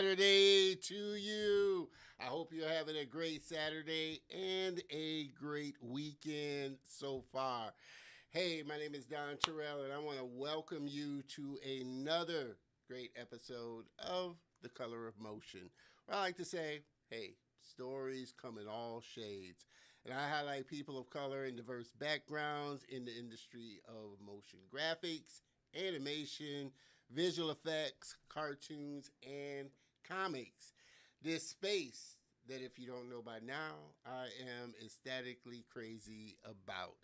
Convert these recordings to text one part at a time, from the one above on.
Saturday to you. I hope you're having a great Saturday and a great weekend so far. Hey, my name is Don Terrell, and I want to welcome you to another great episode of The Color of Motion. Where I like to say, hey, stories come in all shades. And I highlight people of color and diverse backgrounds in the industry of motion graphics, animation, visual effects, cartoons, and comics. This space that, if you don't know by now, I am ecstatically crazy about.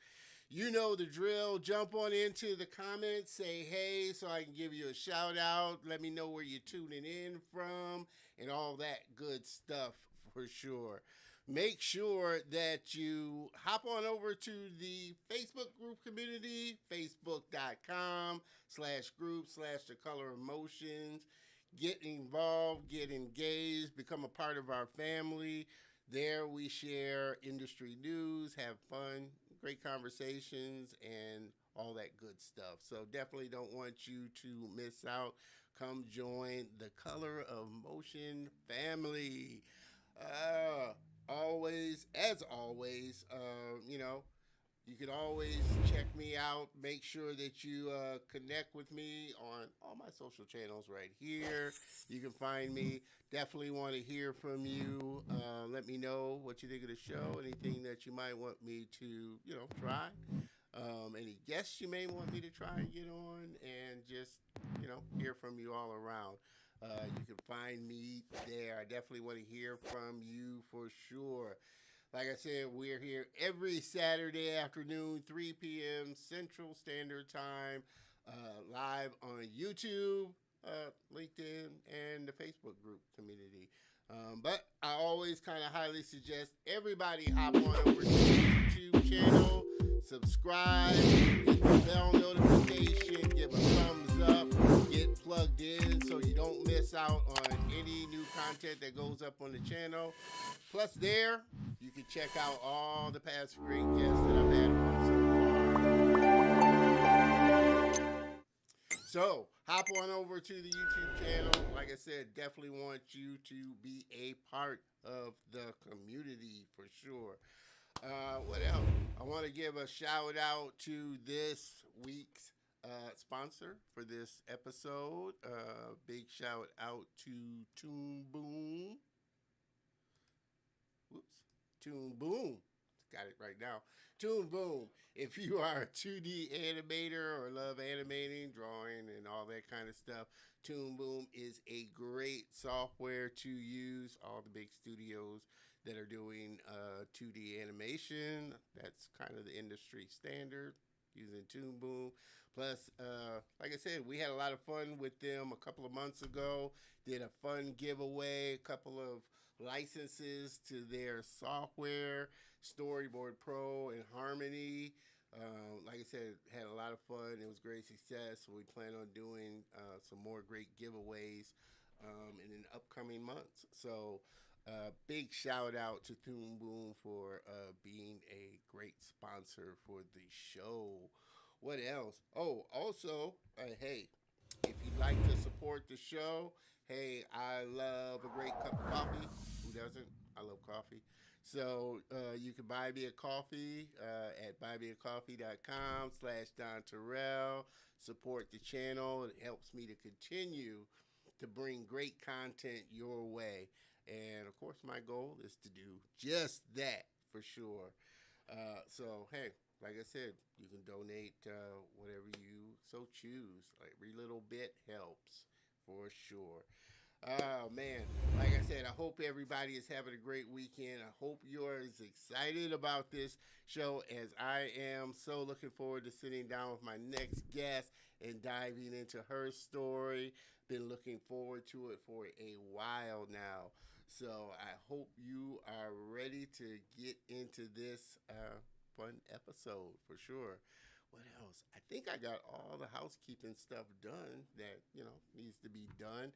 You know the drill. Jump on into the comments, say hey so I can give you a shout out. Let me know where you're tuning in from and all that good stuff for sure. Make sure that you hop on over to the Facebook group community, facebook.com/group/the color emotions. Get involved, get engaged, become a part of our family. There we share industry news, have fun, great conversations, and all that good stuff. So definitely don't want you to miss out. Come join the Color of Motion family. As always, you can always check me out. Make sure that you connect with me on all my social channels right here. You can find me. Definitely want to hear from you. Let me know what you think of the show. Anything that you might want me to, try. Any guests you may want me to try and get on, and just, hear from you all around. You can find me there. I definitely want to hear from you for sure. Like I said, we're here every Saturday afternoon, 3 p.m. Central Standard Time, live on YouTube, LinkedIn, and the Facebook group community. But I always kind of highly suggest everybody hop on over to the YouTube channel, subscribe, hit the bell notification, give a thumbs up, get plugged in so you don't miss out on any new content that goes up on the channel. Plus there, you can check out all the past great guests that I've had on so far. So, hop on over to the YouTube channel. Like I said, definitely want you to be a part of the community for sure. What else? I want to give a shout out to this week's sponsor for this episode. Big shout out to Toon Boom. Toon Boom. Got it right now. Toon Boom. If you are a 2D animator or love animating, drawing, and all that kind of stuff, Toon Boom is a great software to use. All the big studios that are doing 2D animation, that's kind of the industry standard, using Toon Boom. Plus, like I said, we had a lot of fun with them a couple of months ago. Did a fun giveaway, a couple of licenses to their software, Storyboard Pro and Harmony. Like I said, had a lot of fun. It was great success. We plan on doing some more great giveaways in the upcoming months. So big shout out to Toon Boom for being a great sponsor for the show. What else? Oh, also, hey, if you'd like to support the show, hey, I love a great cup of coffee. Who doesn't? I love coffee. So you can buy me a coffee at buymeacoffee.com/Don Terrell. Support the channel. It helps me to continue to bring great content your way. And of course, my goal is to do just that for sure. So, hey, like I said, you can donate whatever you so choose. Every little bit helps for sure. Oh, man. Like I said, I hope everybody is having a great weekend. I hope you're as excited about this show as I am. So looking forward to sitting down with my next guest and diving into her story. Been looking forward to it for a while now. So I hope you are ready to get into this fun episode for sure. What else? I think I got all the housekeeping stuff done that, needs to be done.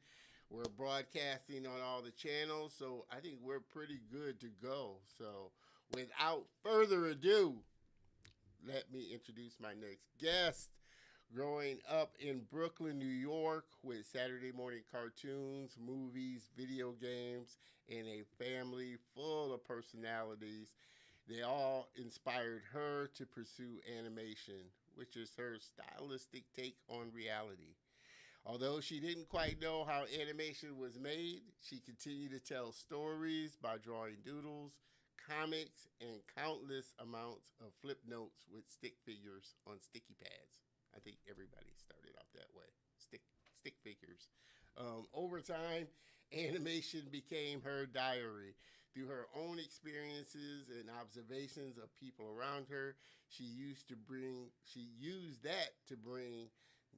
We're broadcasting on all the channels, so I think we're pretty good to go. So without further ado, let me introduce my next guest. Growing up in Brooklyn, New York, with Saturday morning cartoons, movies, video games, and a family full of personalities, they all inspired her to pursue animation, which is her stylistic take on reality. Although she didn't quite know how animation was made, she continued to tell stories by drawing doodles, comics, and countless amounts of flip notes with stick figures on sticky pads. I think everybody started out that way. Stick stick figures. Over time, animation became her diary. Through her own experiences and observations of people around her, she used that to bring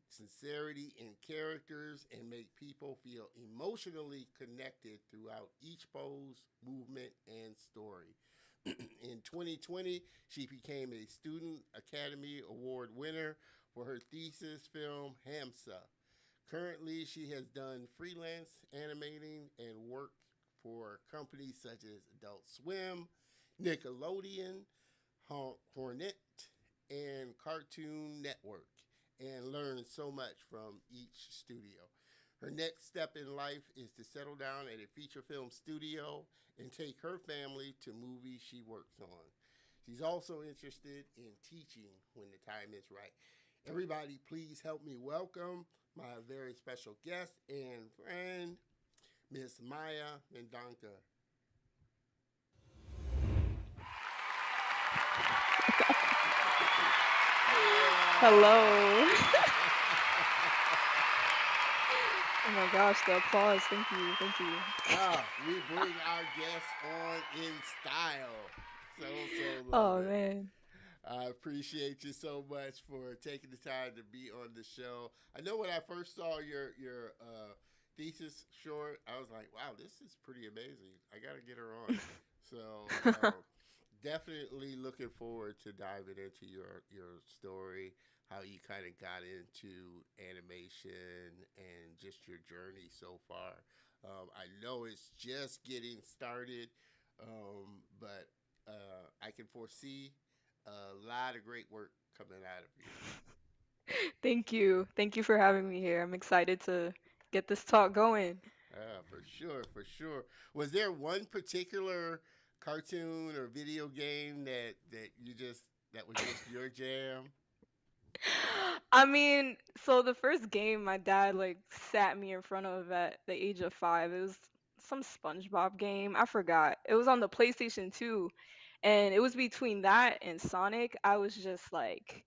sincerity in characters and make people feel emotionally connected throughout each pose, movement, and story. In 2020, she became a Student Academy Award winner for her thesis film Hamsa. Currently, she has done freelance animating and work for companies such as Adult Swim, Nickelodeon, Hornet, and Cartoon Network, and learned so much from each studio. Her next step in life is to settle down at a feature film studio and take her family to movies she works on. She's also interested in teaching when the time is right. Everybody, please help me welcome my very special guest and friend, Miss Maya Mendonca. Hello. Yeah. Oh my gosh, the applause. Thank you. Thank you. We bring our guests on in style. So love Oh it. man. I appreciate you so much for taking the time to be on the show. I know when I first saw your thesis short, I was like, wow, this is pretty amazing. I got to get her on. So definitely looking forward to diving into your story, how you kind of got into animation and just your journey so far. I know it's just getting started, but I can foresee a lot of great work coming out of you. Thank you. Thank you for having me here. I'm excited to get this talk going. For sure, for sure. Was there one particular cartoon or video game that was just your jam? I mean, so the first game my dad like sat me in front of at the age of 5, it was some SpongeBob game. I forgot. It was on the PlayStation 2, and it was between that and Sonic. I was just like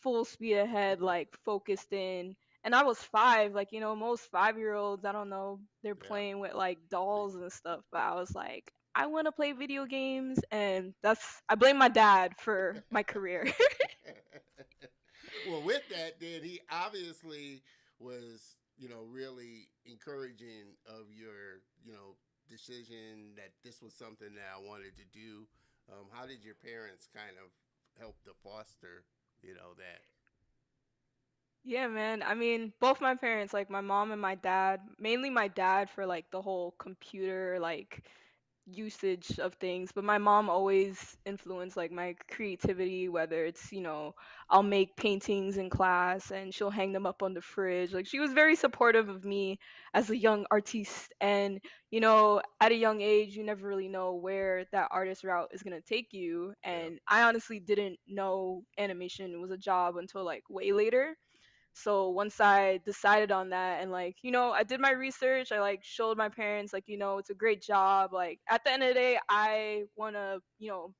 full speed ahead, like focused in. And I was 5, like most 5-year-olds, I don't know, they're Yeah. playing with like The- dolls and stuff, but I was like, I want to play video games, and I blame my dad for my career. well, with that, then he obviously was, really encouraging of your, decision that this was something that I wanted to do. How did your parents kind of help to foster, that? Yeah, man. I mean, both my parents, like my mom and my dad, mainly my dad for like the whole computer like usage of things, but my mom always influenced like my creativity, whether it's, I'll make paintings in class and she'll hang them up on the fridge. Like she was very supportive of me as a young artiste, and at a young age you never really know where that artist route is going to take you, Yeah, and I honestly didn't know animation was a job until like way later. So once I decided on that and like, I did my research, I like showed my parents like, it's a great job. Like at the end of the day, I want to,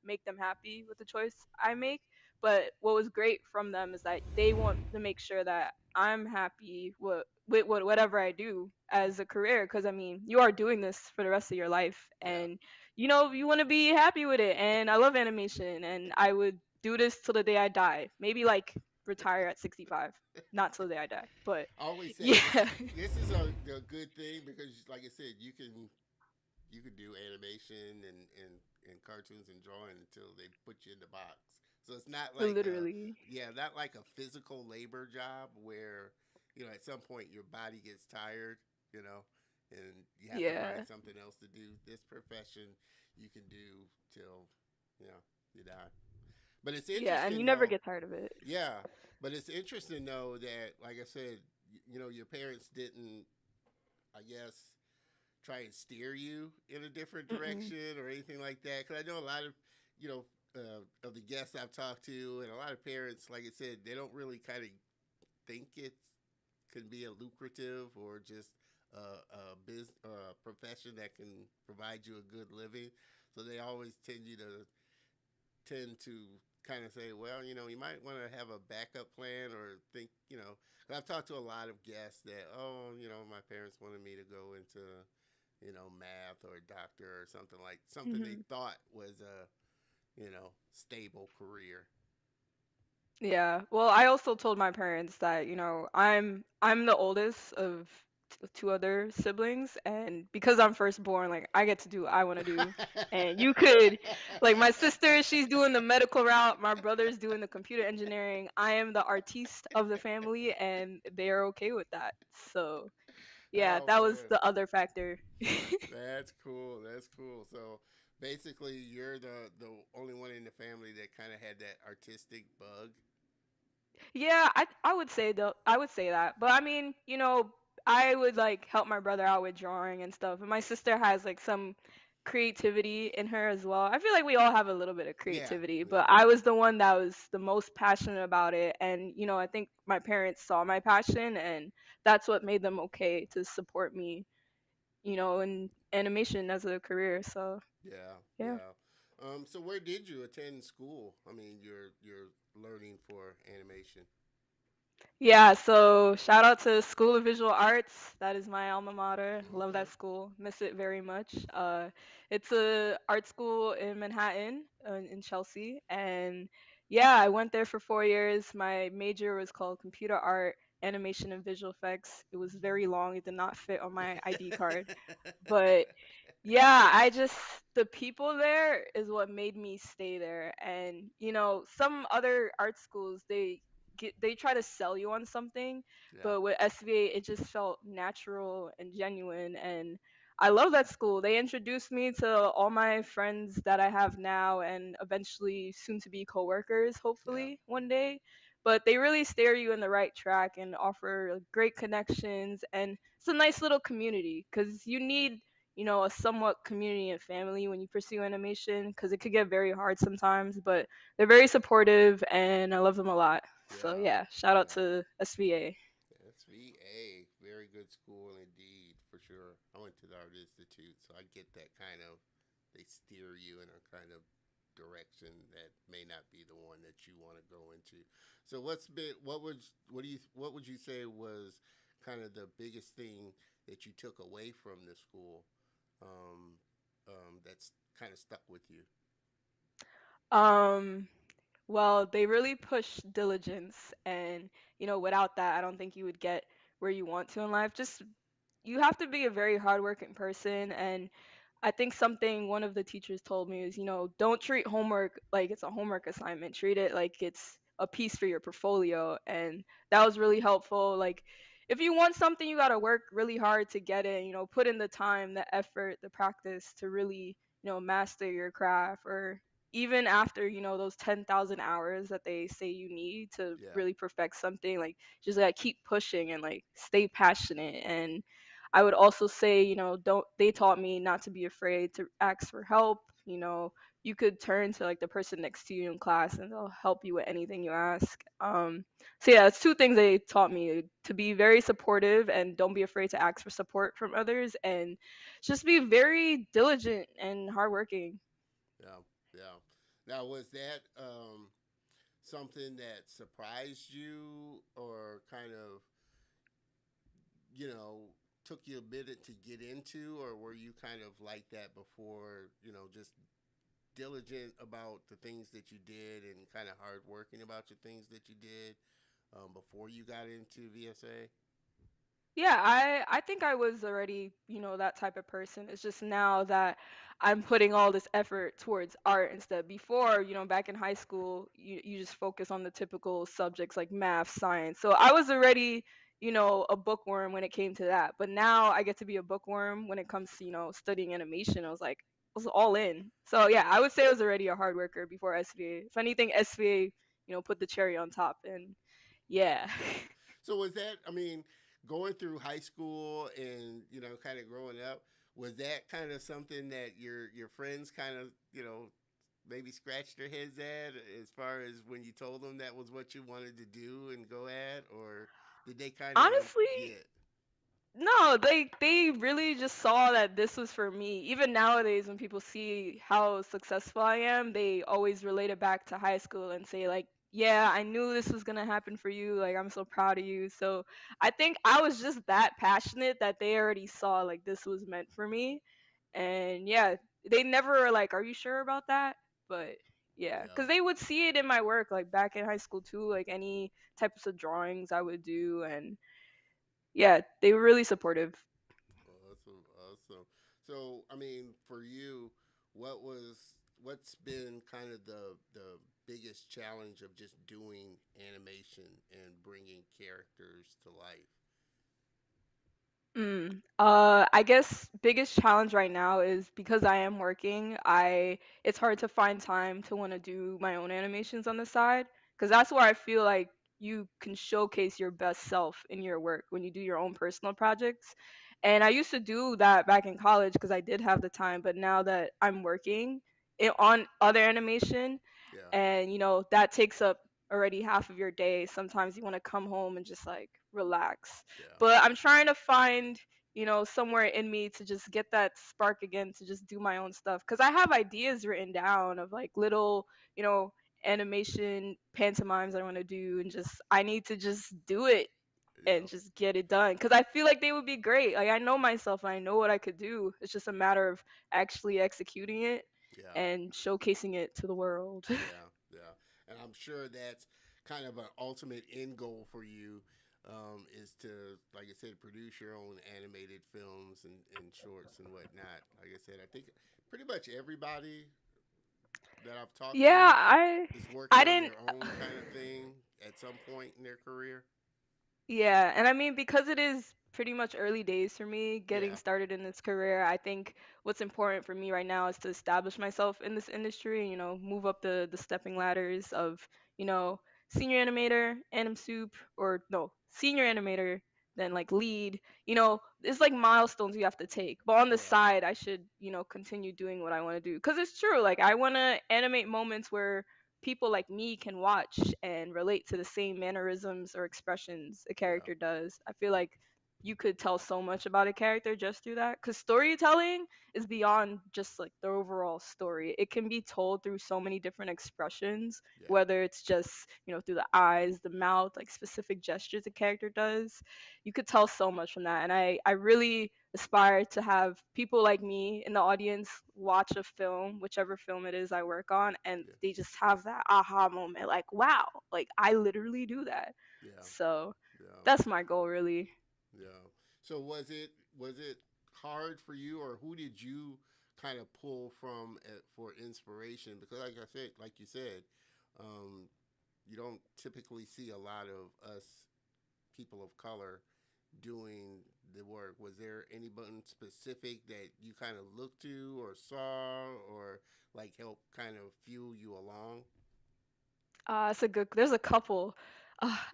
make them happy with the choice I make. But what was great from them is that they want to make sure that I'm happy with whatever I do as a career, because I mean, you are doing this for the rest of your life, yeah. and you want to be happy with it. And I love animation, and I would do this till the day I die. Maybe like retire at 65, not till the day I die. But I always say this yeah, is this is a good thing because, like I said, you can do animation and cartoons and drawing until they put you in the box. So it's not like literally. not like a physical labor job where at some point your body gets tired, you know, and you have to find Yeah. something else to do. This profession you can do till you know you die. But it's Yeah, and you interesting never though. get tired of it. Yeah, but it's interesting though that, like I said, you know, your parents didn't, I guess, try and steer you in a different Mm-mm. direction or anything like that. Because I know a lot of, you know, of the guests I've talked to, and a lot of parents, like I said, they don't really kind of think it can be a lucrative or just a business profession that can provide you a good living. So they always tend to kind of say, well, you know, you might want to have a backup plan or think, you know, 'cause I've talked to a lot of guests that, oh, you know, my parents wanted me to go into, you know, math or a doctor or something like something they Hmm. thought was a, you know, stable career. Yeah. Well, I also told my parents that, I'm the oldest of two other siblings, and because I'm firstborn, like I get to do what I want to do. And you could, like my sister, she's doing the medical route, my brother's doing the computer engineering. I am the artiste of the family, and they're okay with that. So, yeah, Oh that was man, the other factor. that's cool. That's cool. So basically, you're the only one in the family that kind of had that artistic bug. Yeah, I would say though I would say that. But I mean, I would like help my brother out with drawing and stuff. And my sister has like some creativity in her as well. I feel like we all have a little bit of Yeah, creativity, but yeah, I was the one that was the most passionate about it. And I think my parents saw my passion, and that's what made them okay to support me, in animation as a career. So, yeah, yeah. yeah. So where did you attend school? I mean, you're learning for animation. Yeah, so shout out to School of Visual Arts. That is my alma mater. Love that Okay. school. Miss it very much. It's a art school in Manhattan, in Chelsea, and yeah, I went there for 4 years. My major was called computer art, animation, and visual effects. It was very long. It did not fit on my ID card, but yeah, the people there is what made me stay there. And some other art schools, they try to sell you on something, Yeah, but with SVA it just felt natural and genuine. And I love that school. They introduced me to all my friends that I have now, and eventually soon to be coworkers, yeah, hopefully one day. But they really steer you in the right track and offer great connections, and it's a nice little community because you need a somewhat community and family when you pursue animation, because it could get very hard sometimes, but they're very supportive and I love them a lot. So yeah, yeah, shout out yeah. to SVA. SVA, very good school indeed, for sure. I went to the Art Institute, so I get that kind of, they steer you in a kind of direction that may not be the one that you want to go into. So what would you say was kind of the biggest thing that you took away from the school, um, that's kind of stuck with you? Um, well, they really push diligence, and without that, I don't think you would get where you want to in life. Just you have to be a very hardworking person, and I think something one of the teachers told me is, don't treat homework like it's a homework assignment. Treat it like it's a piece for your portfolio. And that was really helpful. Like, if you want something, you got to work really hard to get it, put in the time, the effort, the practice to really, master your craft. Or even after, those 10,000 hours that they say you need to Yeah, really perfect something, like, just like keep pushing and like stay passionate. And I would also say, don't they taught me not to be afraid to ask for help. You could turn to like the person next to you in class and they'll help you with anything you ask. So yeah, it's two things they taught me: to be very supportive and don't be afraid to ask for support from others, and just be very diligent and hardworking. yeah, yeah. Now, was that something that surprised you or kind of, you know, took you a minute to get into, or were you kind of like that before, you know, just diligent about the things that you did and kind of hardworking about the things that you did before you got into VSA? Yeah, I think I was already, that type of person. It's just now that I'm putting all this effort towards art instead. Before, back in high school, you just focus on the typical subjects like math, science. So I was already, a bookworm when it came to that. But now I get to be a bookworm when it comes to, studying animation. I was like, was all in. So yeah, I would say I was already a hard worker before SVA. If anything, SVA, put the cherry on top. And yeah. Yeah. So was that? I mean, going through high school and kind of growing up, was that kind of something that your friends kind of maybe scratched their heads at as far as when you told them that was what you wanted to do and go at, or did they kind of Honestly, get? no, they really just saw that this was for me. Even nowadays when people see how successful I am, they always relate it back to high school and say like, "Yeah, I knew this was going to happen for you. Like I'm so proud of you." So, I think I was just that passionate that they already saw like this was meant for me. And yeah, they never were like, "Are you sure about that?" But yeah, Yeah. cuz they would see it in my work like back in high school too, like any types of drawings I would do. And yeah, they were really supportive. Awesome, awesome. So, I mean, for you, what's been kind of the biggest challenge of just doing animation and bringing characters to life? I guess biggest challenge right now is because I am working, it's hard to find time to want to do my own animations on the side because that's where I feel like you can showcase your best self in your work when you do your own personal projects. And I used to do that back in college because I did have the time, but now that I'm working on other animation, Yeah, and that takes up already half of your day. Sometimes you want to come home and just like relax, yeah, but I'm trying to find somewhere in me to just get that spark again to just do my own stuff because I have ideas written down of like little you know animation pantomimes I want to do, and just I need to just do it and yeah, just get it done because I feel like they would be great. Like I know myself and I know what I could do. It's just a matter of actually executing it yeah, and showcasing it to the world. yeah, yeah. And I'm sure that's kind of an ultimate end goal for you, is to, like I said, produce your own animated films and shorts and whatnot. Like I said, I think pretty much everybody that I've talked Yeah, to I is working I on didn't their own kind of thing at some point in their career. Yeah, and I mean, because it is pretty much early days for me getting Yeah, started in this career, I think what's important for me right now is to establish myself in this industry, move up the stepping ladders of, you know, senior animator, anim soup, or no, senior animator, then like lead. It's like milestones you have to take. But on the yeah, side, I should, continue doing what I want to do. Because it's true, like I want to animate moments where people like me can watch and relate to the same mannerisms or expressions a yeah, character does. I feel like you could tell so much about a character just through that because storytelling is beyond just like the overall story. It can be told through so many different expressions, yeah, whether it's just through the eyes, the mouth, like specific gestures a character does. You could tell so much from that. And I really aspire to have people like me in the audience watch a film, whichever film it is I work on, and yeah, they just have that aha moment like, wow, like I literally do that. yeah, So yeah, that's my goal, really. yeah. So was it hard for you, or who did you kind of pull from for inspiration? Because like you said, um, you don't typically see a lot of us people of color doing the work. Was there anyone specific that you kind of looked to or saw or like help kind of fuel you along? It's a good. There's a couple.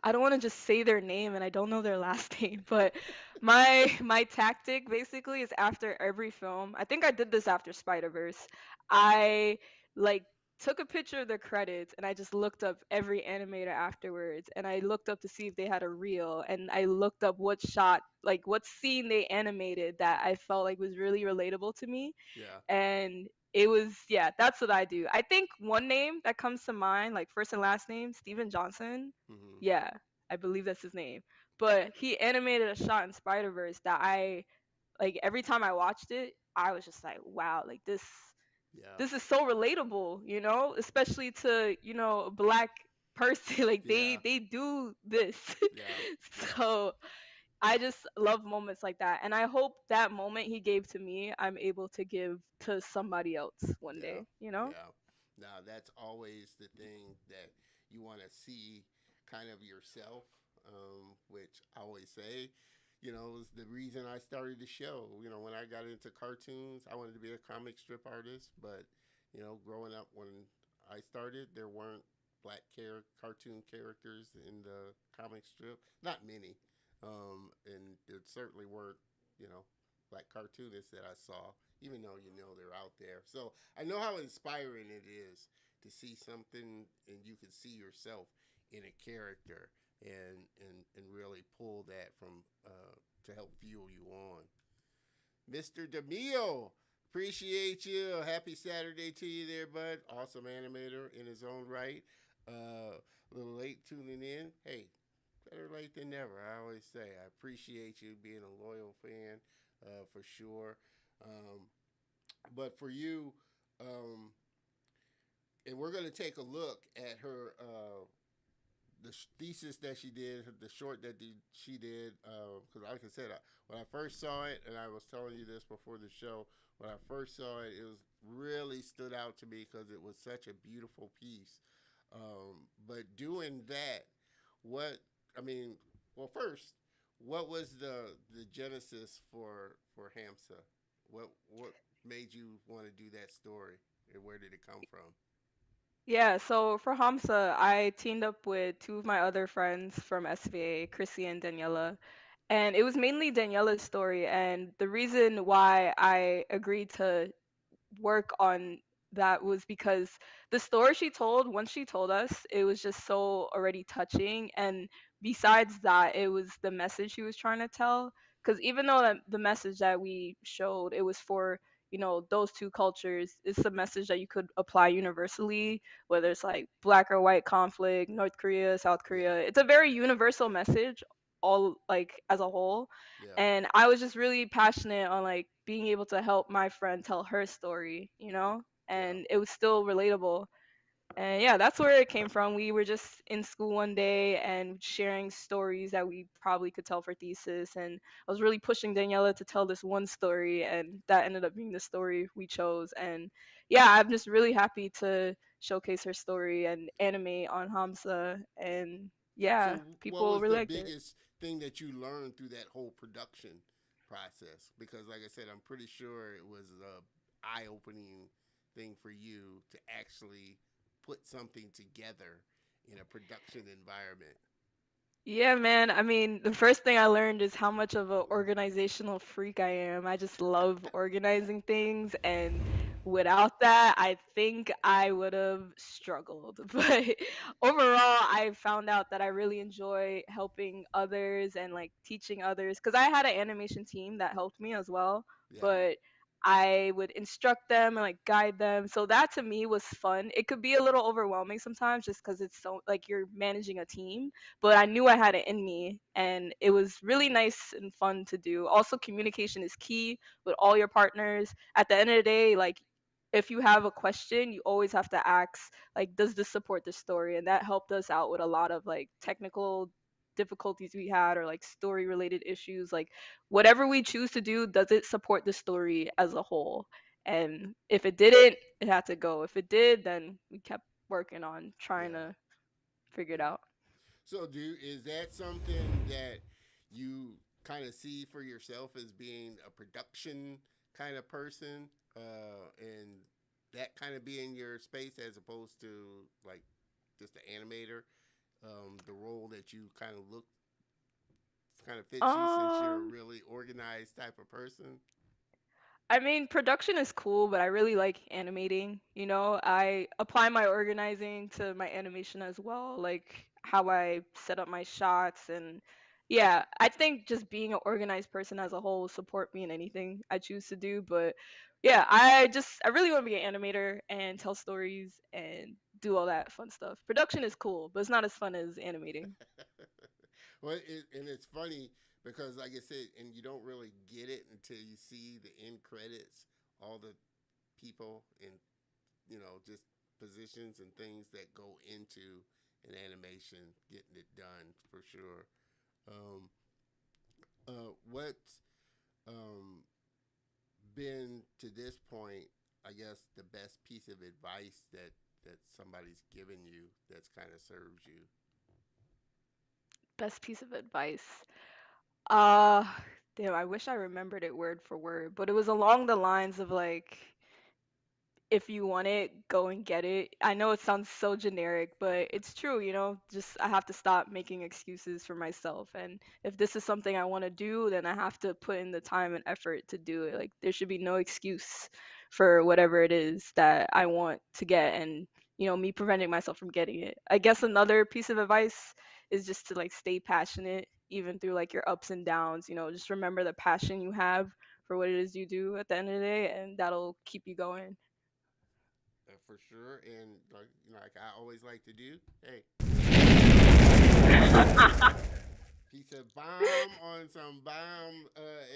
I don't want to just say their name and I don't know their last name, but my tactic basically is after every film. I think I did this after Spider-Verse. I like took a picture of the credits and I just looked up every animator afterwards and I looked up to see if they had a reel and I looked up what shot, like what scene they animated that I felt like was really relatable to me. Yeah. And it was, yeah, that's what I do. I think one name that comes to mind, like first and last name, Steven Johnson. Mm-hmm. Yeah, I believe that's his name. But he animated a shot in Spider Verse that I like every time I watched it, I was just like, wow, like Yeah. this is so relatable, especially to a black person. Like they Yeah. they do this. Yeah. Yeah. So I just love moments like that. And I hope that moment he gave to me, I'm able to give to somebody else one Yeah. day. Yeah. Now that's always the thing that you want to see kind of yourself, which I always say it was the reason I started the show. When I got into cartoons, I wanted to be a comic strip artist, but growing up when I started, there weren't cartoon characters in the comic strip. Not many, and there certainly weren't you know black cartoonists that I saw. Even though they're out there, so I know how inspiring it is to see something and you can see yourself in a character and really pull that from to help fuel you on. Mr. DeMille, appreciate you. Happy Saturday to you there, bud. Awesome animator in his own right. A little late tuning in. Hey, better late than never. I always say I appreciate you being a loyal fan for sure. Um, but for you, um, and we're going to take a look at her the thesis that she did, the short that she did. Because like I said, when I first saw it, and I was telling you this before the show, when I first saw it, it was really stood out to me because it was such a beautiful piece. But doing that, what I mean, well, first, what was the genesis for Hamsa? What made you want to do that story, and where did it come from? Yeah, so for Hamsa, I teamed up with two of my other friends from SVA, Chrissy and Daniela. And it was mainly Daniela's story. And the reason why I agreed to work on that was because the story she told, once she told us, it was just so already touching. And besides that, it was the message she was trying to tell. Because even though the message that we showed, it was for, those two cultures, it's a message that you could apply universally, whether it's like black or white conflict, North Korea, South Yeah, Korea. It's a very universal message, all like as a whole. yeah, And I was just really passionate on like being able to help my friend tell her story, yeah. and it was still relatable. And yeah, that's where it came from. We were just in school one day and sharing stories that we probably could tell for thesis. And I was really pushing Daniela to tell this one story, and that ended up being the story we chose. And yeah, I'm just really happy to showcase her story and animate on Hamsa. And yeah, So, what people was really the liked it. biggest thing that you learned through that whole production process? Because, like I said, I'm pretty sure it was a eye-opening thing for you to actually put something together in a production environment. Yeah, man. I mean, the first thing I learned is how much of an organizational freak I am. I just love organizing things, and without that, I think I would have struggled. But overall, I found out that I really enjoy helping others and like teaching others because I had an animation team that helped me as well, Yeah, but I would instruct them and like guide them. So that to me was fun. It could be a little overwhelming sometimes just because it's so like you're managing a team, but I knew I had it in me and it was really nice and fun to do. Also, communication is key with all your partners. At the end of the day, like if you have a question, you always have to ask, like, does this support the story? And that helped us out with a lot of like technical difficulties we had or like story related issues. Like, whatever we choose to do, does it support the story as a whole? And if it didn't, it had to go. If it did, then we kept working on trying yeah, to figure it yeah. out. So, is that something that you kind of see for yourself as being a production kind of person, and that kind of being your space as opposed to like just an animator? The role that you kind of fits you since you're a Um, really organized type of person. I mean, production is cool, but I really like animating. I apply my organizing to my animation as well, like how I set up my shots. And yeah, I think just being an organized person as a whole will support me in anything I choose to do. But yeah, I really want to be an animator and tell stories and do all that fun stuff. Production is cool, but it's not as fun as animating. Well, and it's funny because, like I said, and you don't really get it until you see the end credits, all the people in just positions and things that go into an animation, getting it done for sure. Um, what's um, been to this point, I guess, the best piece of advice that somebody's given you that's kind of serves you? Best piece of advice. Uh, damn, I wish I remembered it word for word, but it was along the lines of like, if you want it, go and get it. I know it sounds so generic, but it's true, just I have to stop making excuses for myself. And if this is something I want to do, then I have to put in the time and effort to do it. Like, there should be no excuse for whatever it is that I want to get and, me preventing myself from getting it. I guess another piece of advice is just to like stay passionate even through like your ups and downs, just remember the passion you have for what it is you do at the end of the day, and that'll keep you going. For sure. And like I always like to do, hey, piece of bomb on some bomb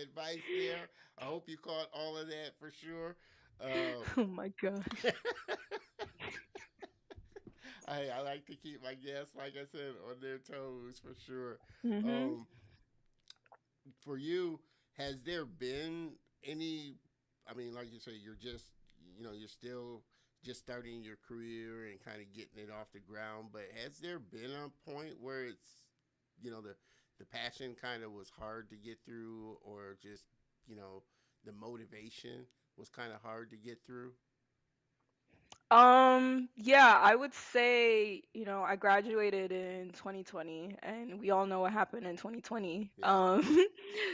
advice there. I hope you caught all of that for sure. Oh my gosh. I like to keep my guests, like I said, on their toes for sure. Mhm. Um, for you, has there been any? I mean, like you say, you're still just starting your career and kind of getting it off the ground. But has there been a point where the passion kind of was hard to get through, or just you know, the motivation was kind of hard to get through? Yeah, I would say, I graduated in 2020 and we all know what happened in 2020. Yeah,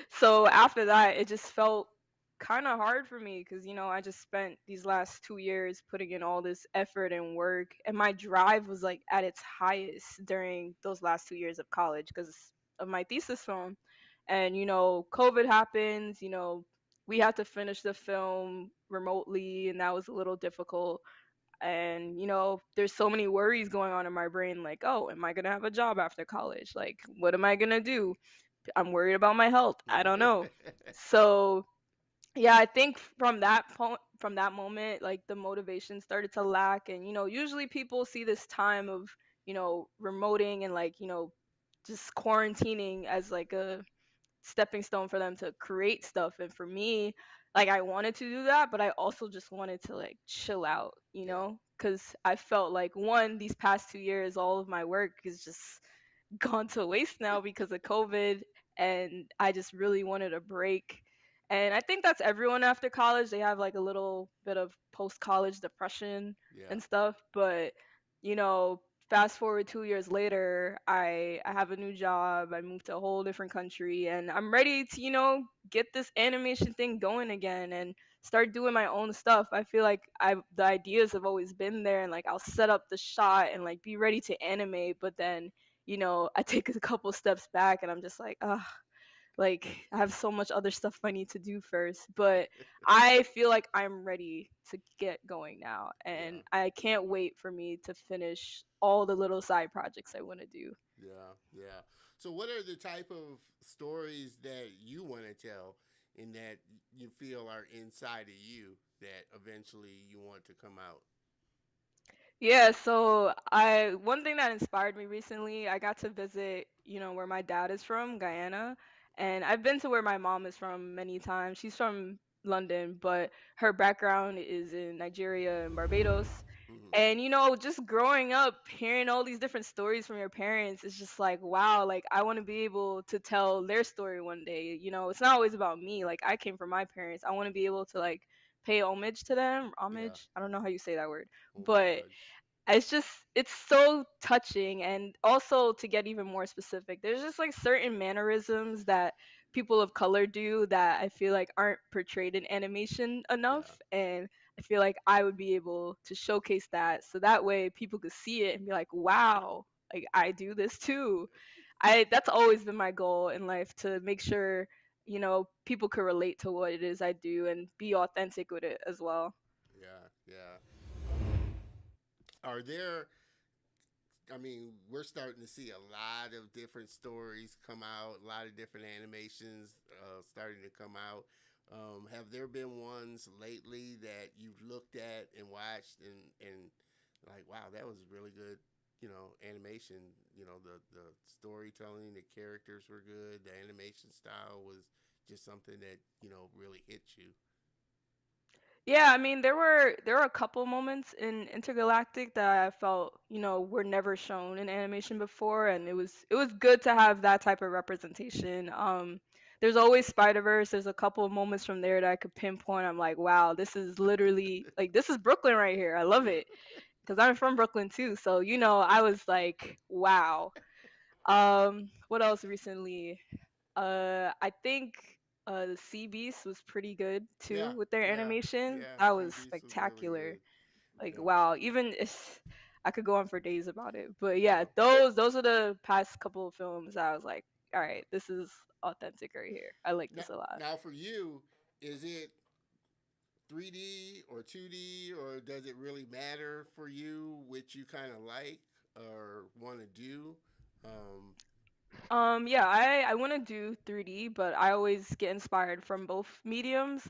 So after that, it just felt kind of hard for me because, I just spent these last 2 years putting in all this effort and work, and my drive was like at its highest during those last 2 years of college because of my thesis film. And, COVID happens, we had to finish the film remotely, and that was a little difficult. And there's so many worries going on in my brain, like, oh, am I going to have a job after college? Like, what am I going to do? I'm worried about my health. I don't know. So yeah, I think from that moment, like, the motivation started to lack. And usually people see this time of remoting and, like, just quarantining as like a stepping stone for them to create stuff. And for me, like, I wanted to do that, but I also just wanted to like chill out, yeah, because I felt like, one, these past 2 years, all of my work is just gone to waste now because of COVID, and I just really wanted a break. And I think that's everyone after college. They have like a little bit of post college depression yeah, and stuff. But, you know, fast forward 2 years later, I have a new job. I moved to a whole different country, and I'm ready to, get this animation thing going again and start doing my own stuff. I feel like the ideas have always been there, and like I'll set up the shot and like be ready to animate, but then I take a couple steps back and I'm just like, like, I have so much other stuff I need to do first. But I feel like I'm ready to get going now. And yeah, I can't wait for me to finish all the little side projects I want to do. yeah, yeah. So, what are the type of stories that you want to tell, and that you feel are inside of you that eventually you want to come out? Yeah, so I one thing that inspired me recently, I got to visit, where my dad is from, Guyana, and I've been to where my mom is from many times. She's from London, but her background is in Nigeria and Barbados. Hmm. And just growing up hearing all these different stories from your parents is just like, wow, like I want to be able to tell their story one day. It's not always about me. Like, I came from my parents. I want to be able to like pay homage to them. Yeah, Homage? I don't know how you say that word. But homage. it's just, it's so touching. And also, to get even more specific, there's just like certain mannerisms that people of color do that I feel like aren't portrayed in animation enough. Yeah, And I feel like I would be able to showcase that, so that way people could see it and be like, wow, like I do this too. I That's always been my goal in life, to make sure people could relate to what it is I do and be authentic with it as well. yeah, yeah. Are there I mean, we're starting to see a lot of different stories come out, a lot of different animations starting to come out. Have there been ones lately that you've looked at and watched and like, wow, that was really good, animation. The storytelling, the characters were good, the animation style was just something that, really hit you. Yeah, I mean there were a couple moments in Intergalactic that I felt, were never shown in animation before, and it was good to have that type of representation. There's always Spider-Verse. There's a couple of moments from there that I could pinpoint. I'm like, wow, this is literally like this is Brooklyn right here. I love Yeah. it because I'm from Brooklyn too. So, I was like, wow. What else recently? I think the Sea Beast was pretty good Yeah. too with their Yeah. animation. Yeah. That Sea was Beast was really spectacular. good. Like Yeah. wow, even if I could go on for days about it. But yeah, Yeah. those are the past couple of films that I was like, all Yeah. right, this is authentic right here. I like Now, this a lot. now for you, is it 3D or 2D, or does it really matter for you which you kind of like or want to do? Um, Yeah, I want to do 3D, but I always get inspired from both mediums.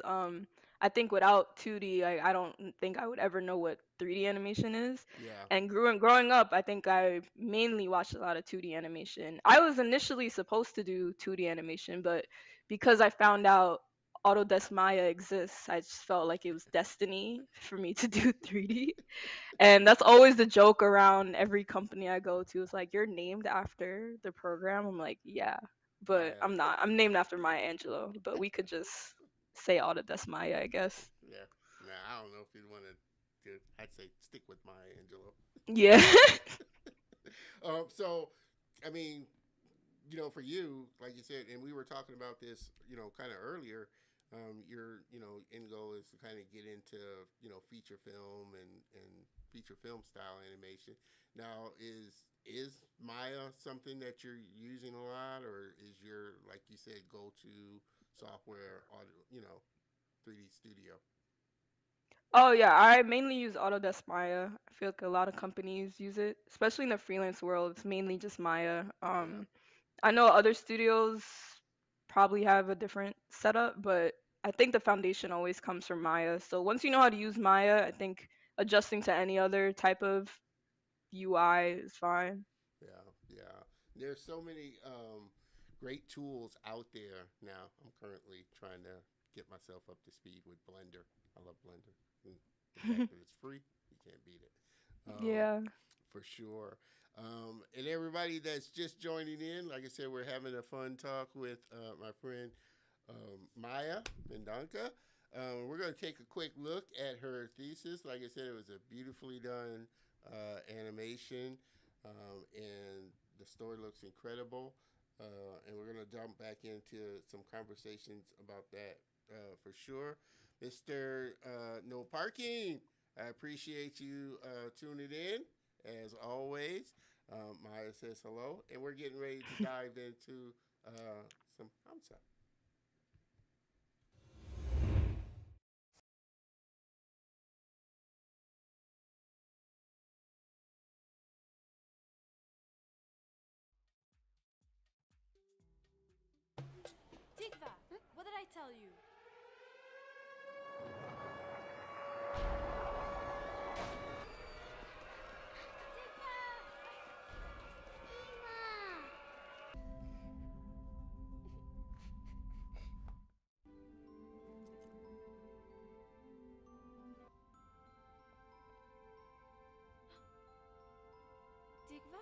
I think without 2D, I don't think I would ever know what 3D animation is. yeah. And growing up, I think I mainly watched a lot of 2D animation. I was initially supposed to do 2D animation, but because I found out Autodesk Maya exists, I just felt like it was destiny for me to do 3D. And that's always the joke around every company I go to. It's like, you're named after the program. I'm like, yeah, but Maya. I'm not. I'm named after Maya Angelou, but we could just say Autodesk Maya, I guess. Yeah. Now, I don't know if you'd want to do, I'd say stick with Maya Angelou. Yeah. So, I mean, for you, like you said, and we were talking about this, kind of earlier. Your, end goal is to kind of get into, feature film and feature film style animation. Now, is Maya something that you're using a lot, or is your, like you said, go to software, audio, 3D studio? Oh yeah, I mainly use Autodesk Maya. I feel like a lot of companies use it, especially in the freelance world. It's mainly just Maya. Yeah, I know other studios probably have a different setup, but I think the foundation always comes from Maya. So once you know how to use Maya, I think adjusting to any other type of UI is fine. yeah, yeah. There's so many great tools out there now. I'm currently trying to get myself up to speed with Blender. I love Blender. And the fact that it's free, you can't beat it. Um, Yeah. for sure. And everybody that's just joining in, like I said, we're having a fun talk with my friend Maya Mendonca. We're going to take a quick look at her thesis. Like I said, it was a beautifully done animation, and the story looks incredible. And we're going to jump back into some conversations about that for sure. Mr. No Parking, I appreciate you tuning in as always. Maya says hello, and we're getting ready to dive into some Hamsa. Tikva, what did I tell you? Tikva?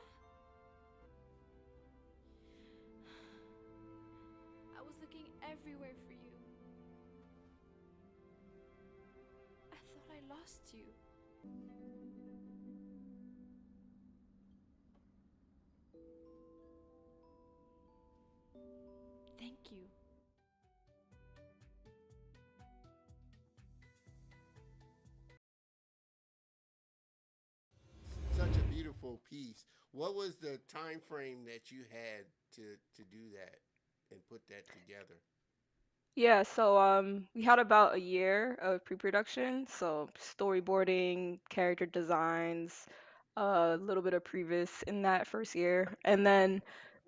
I was looking everywhere for you. I thought I lost you. Thank you. Such a beautiful piece. What was the time frame that you had to do that and put that together? Yeah, so we had about a year of pre-production, so storyboarding, character designs, a little bit of previs in that first year, and then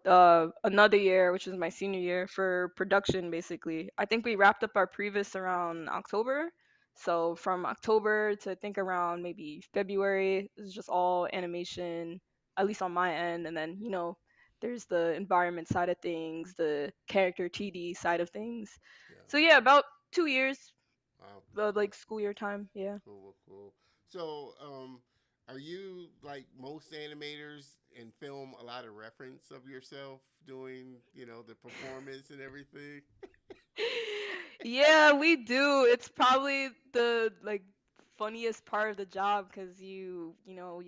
another year, which is my senior year, for production basically. I think we wrapped up our previs around October. So from October to I think around maybe February is just all animation, at least on my end, and then there's the environment side of things, the character TD side of things. Yeah. So yeah, about 2 years. Wow. like school year time. Yeah. Cool, cool. So, are you like most animators and film a lot of reference of yourself doing, the performance and everything? Yeah, we do. It's probably the like funniest part of the job because you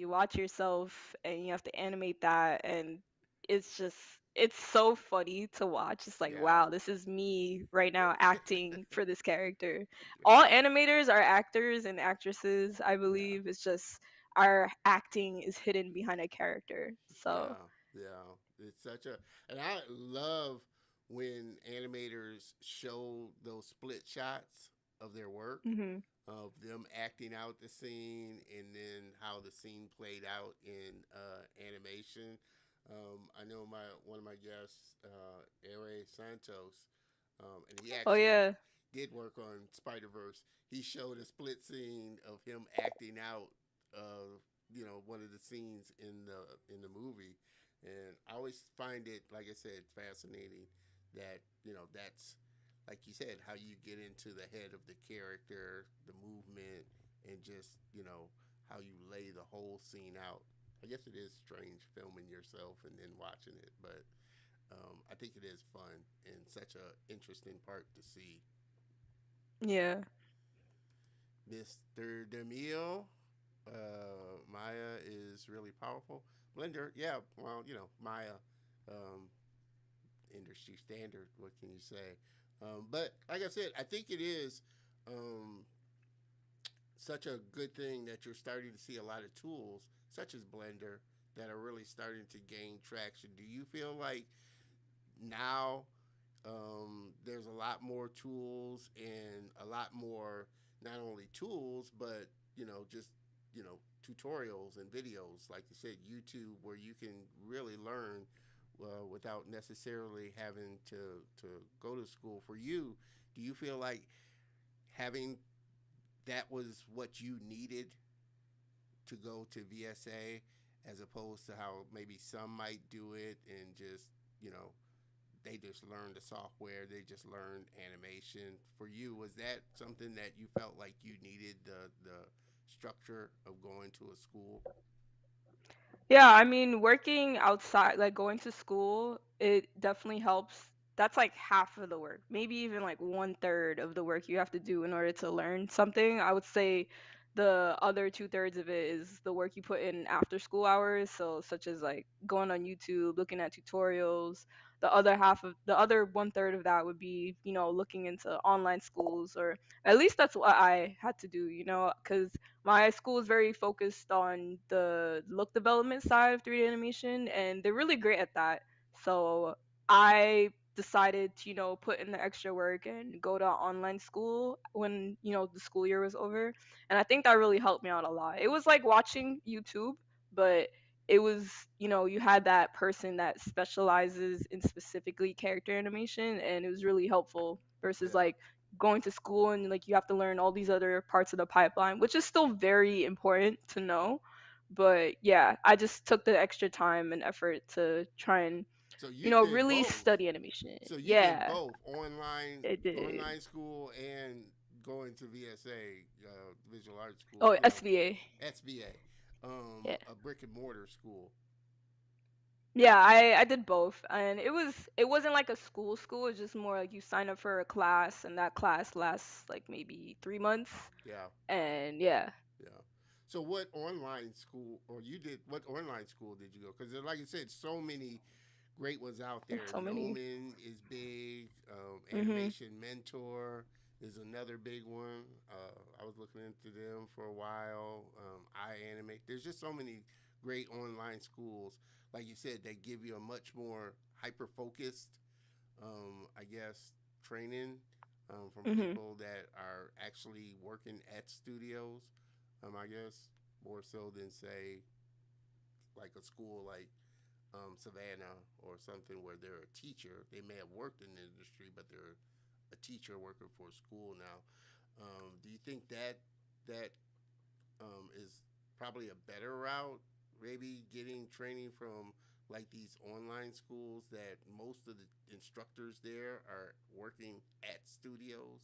watch yourself and you have to animate that, and it's just it's so funny to watch. It's like, Yeah, wow, this is me right now acting for this character. yeah, All animators are actors and actresses, I yeah. believe. It's just our acting is hidden behind a character. So, Yeah, yeah. It's such a, and I love when animators show those split shots of their work, mhm. of them acting out the scene, and then how the scene played out in animation. I know my one of my guests, Ere Santos, and he Oh actually yeah. did work on Spider Verse. He showed a split scene of him acting out one of the scenes in the movie, and I always find it, like I said, fascinating that that's, like you said, how you get into the head of the character, the movement, and just how you lay the whole scene out. I guess it is strange filming yourself and then watching it, but I think it is fun and such a interesting part to see. Yeah. Mr. Demille, Maya is really powerful. Blender, yeah, well, Maya, um, industry standard. What can you say? But like I said, I think it is um, such a good thing that you're starting to see a lot of tools, such as Blender, that are really starting to gain traction. Do you feel like now there's a lot more tools and a lot more, not only tools, but just tutorials and videos, like you said, YouTube, where you can really learn without necessarily having to go to school. For you, do you feel like having that was what you needed to go to VSA, as opposed to how maybe some might do it and just they just learned the software, they just learned animation? For you, was that something that you felt like you needed the structure of going to a school? Yeah, I mean, working outside, like going to school, it definitely helps. That's like half of the work, maybe even like one third of the work you have to do in order to learn something. I would say the other two thirds of it is the work you put in after school hours. So, such as like going on YouTube, looking at tutorials. The other one third of that would be, looking into online schools, or at least that's what I had to do, because my school is very focused on the look development side of 3D animation, and they're really great at that. So I decided to, put in the extra work and go to online school when, the school year was over. And I think that really helped me out a lot. It was like watching YouTube, but it was, you had that person that specializes in specifically character animation, and it was really helpful versus Yeah. like going to school and like you have to learn all these other parts of the pipeline, which is still very important to know. But yeah, I just took the extra time and effort to try and, So you did really both. study animation. So you did Yeah, both online it did. online school and going to VSA, visual arts school, Oh, SVA. SBA, Yeah. a brick and mortar school. Yeah, I did both, and it wasn't like a school. It's just more like you sign up for a class, and that class lasts like maybe 3 months. Yeah, And yeah, yeah. So what online school, or you did, what online school did you go? Because like you said, so many great ones out it's there. so many. Noman is big. Mhm. Animation Mentor is another big one. I was looking into them for a while. I Animate. There's just so many great online schools, like you said, that give you a much more hyper focused, I guess, training from Mhm. people that are actually working at studios. I guess more so than say like a school like Savannah or something where they're a teacher. They may have worked in the industry, but they're a teacher working for a school now. Do you think that is probably a better route? Maybe getting training from like these online schools that most of the instructors there are working at studios.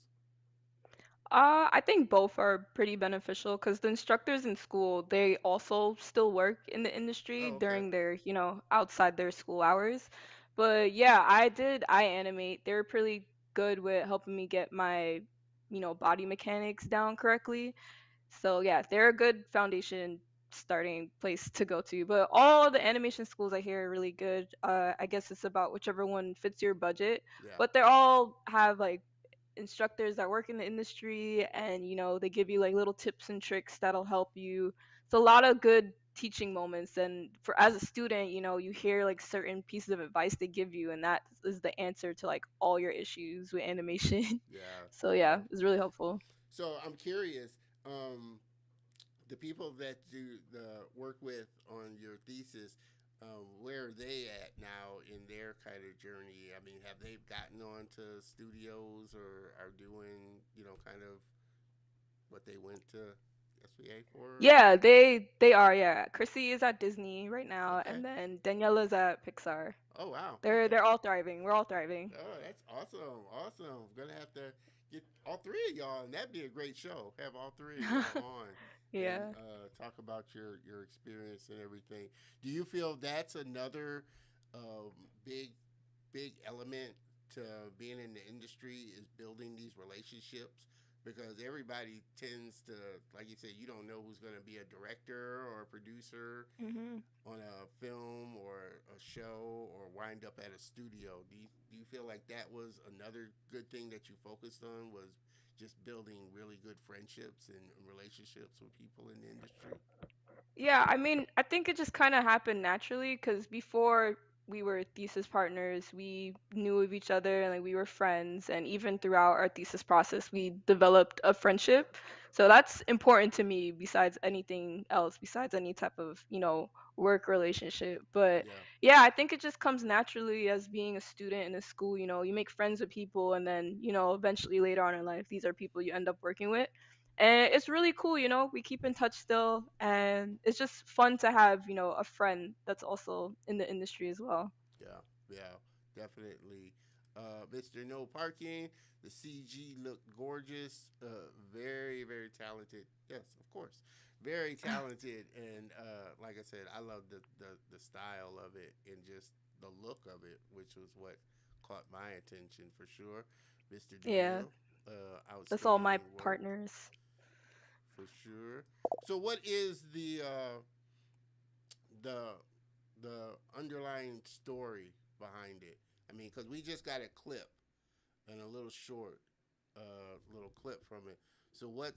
I think both are pretty beneficial because the instructors in school, they also still work in the industry Oh, okay. during their, outside their school hours. But yeah, I animate. They were pretty good with helping me get my, body mechanics down correctly. So yeah, they're a good foundation starting place to go to. But all the animation schools I hear are really good. I guess it's about whichever one fits your budget. Yeah. But they all have like instructors that work in the industry, and they give you like little tips and tricks that'll help you. It's a lot of good teaching moments, and for as a student, you hear like certain pieces of advice they give you, and that is the answer to like all your issues with animation. Yeah. So yeah, Yeah. it's really helpful. So I'm curious. The people that you work with on your thesis, where are they at now in their kind of journey? I mean, have they gotten on to studios or are doing, kind of what they went to SVA for? Yeah, they are. Yeah, Chrissy is at Disney right now, Okay. and then Daniela's at Pixar. Oh, wow. They're Okay. they're all thriving. We're all thriving. Oh, that's awesome. Awesome. Gonna have to get all three of y'all, and that'd be a great show. Have all three of y'all on and Yeah. talk about your experience and everything. Do you feel that's another um, big big element to being in the industry is building these relationships? Because everybody tends to, like you said, you don't know who's going to be a director or a producer Mhm. on a film or a show or wind up at a studio. Do you feel like that was another good thing that you focused on was just building really good friendships and relationships with people in the industry? Yeah, I mean, I think it just kind of happened naturally because before we were thesis partners, we knew of each other and like we were friends. And even throughout our thesis process, we developed a friendship. So that's important to me besides anything else, besides any type of, work relationship. But Yeah, yeah, I think it just comes naturally as being a student in a school. You make friends with people, and then, eventually later on in life, these are people you end up working with, and it's really cool. We keep in touch still, and it's just fun to have a friend that's also in the industry as well. yeah, yeah, definitely. Mr. No Parking, the CG looked gorgeous. Very, very talented. Yes, of course. Very talented. And like I said, I love the style of it and just the look of it, which was what caught my attention for sure. Mr. Yeah, DeVille, that's all my outstanding work partners. for sure. So, what is the the underlying story behind it? I mean, because we just got a clip and a little short, little clip from it. So what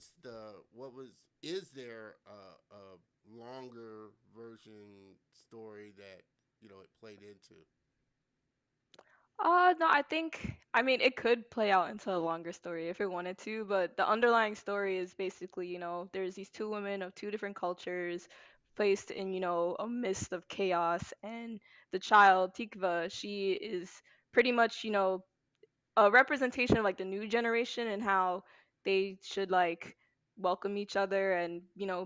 was is there a longer version story that it played into? No, I mean, it could play out into a longer story if it wanted to, but the underlying story is basically, there's these two women of two different cultures placed in, a mist of chaos, and the child, Tikva, she is pretty much, a representation of like the new generation and how they should like welcome each other and,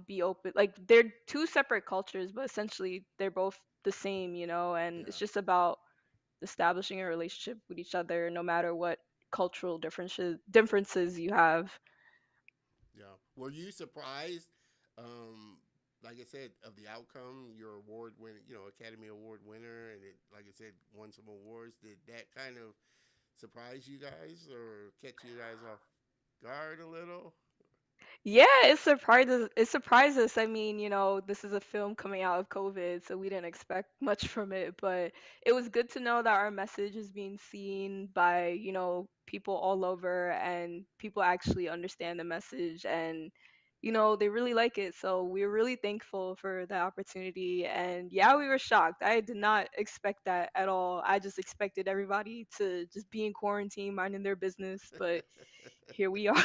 be open. Like they're two separate cultures, but essentially they're both the same, and it's Yeah, just about establishing a relationship with each other no matter what cultural differences you have. yeah. Were you surprised? Like I said, of the outcome, your award winning, Academy Award winner, and it, like I said, won some awards. Did that kind of surprise you guys or catch you guys off guard a little? Yeah, it surprises. I mean, this is a film coming out of COVID, so we didn't expect much from it, but it was good to know that our message is being seen by, people all over, and people actually understand the message, and they really like it. So we're really thankful for the opportunity. And yeah, we were shocked. I did not expect that at all. I just expected everybody to just be in quarantine, minding their business, but here we are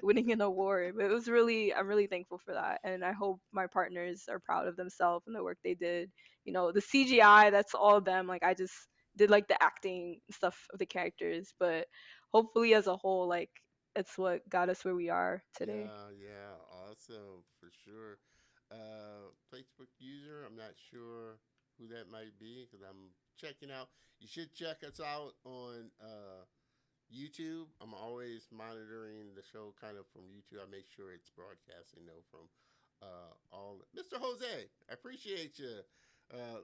winning an award. But I'm really thankful for that. And I hope my partners are proud of themselves and the work they did. The CGI, that's all of them. Like I just did like the acting stuff of the characters, but hopefully as a whole, like it's what got us where we are today. Yeah, yeah, awesome for sure. Facebook user, I'm not sure who that might be because I'm checking out. You should check us out on YouTube. I'm always monitoring the show kind of from YouTube. I make sure it's broadcasting though from all. Mr. Jose, I appreciate you.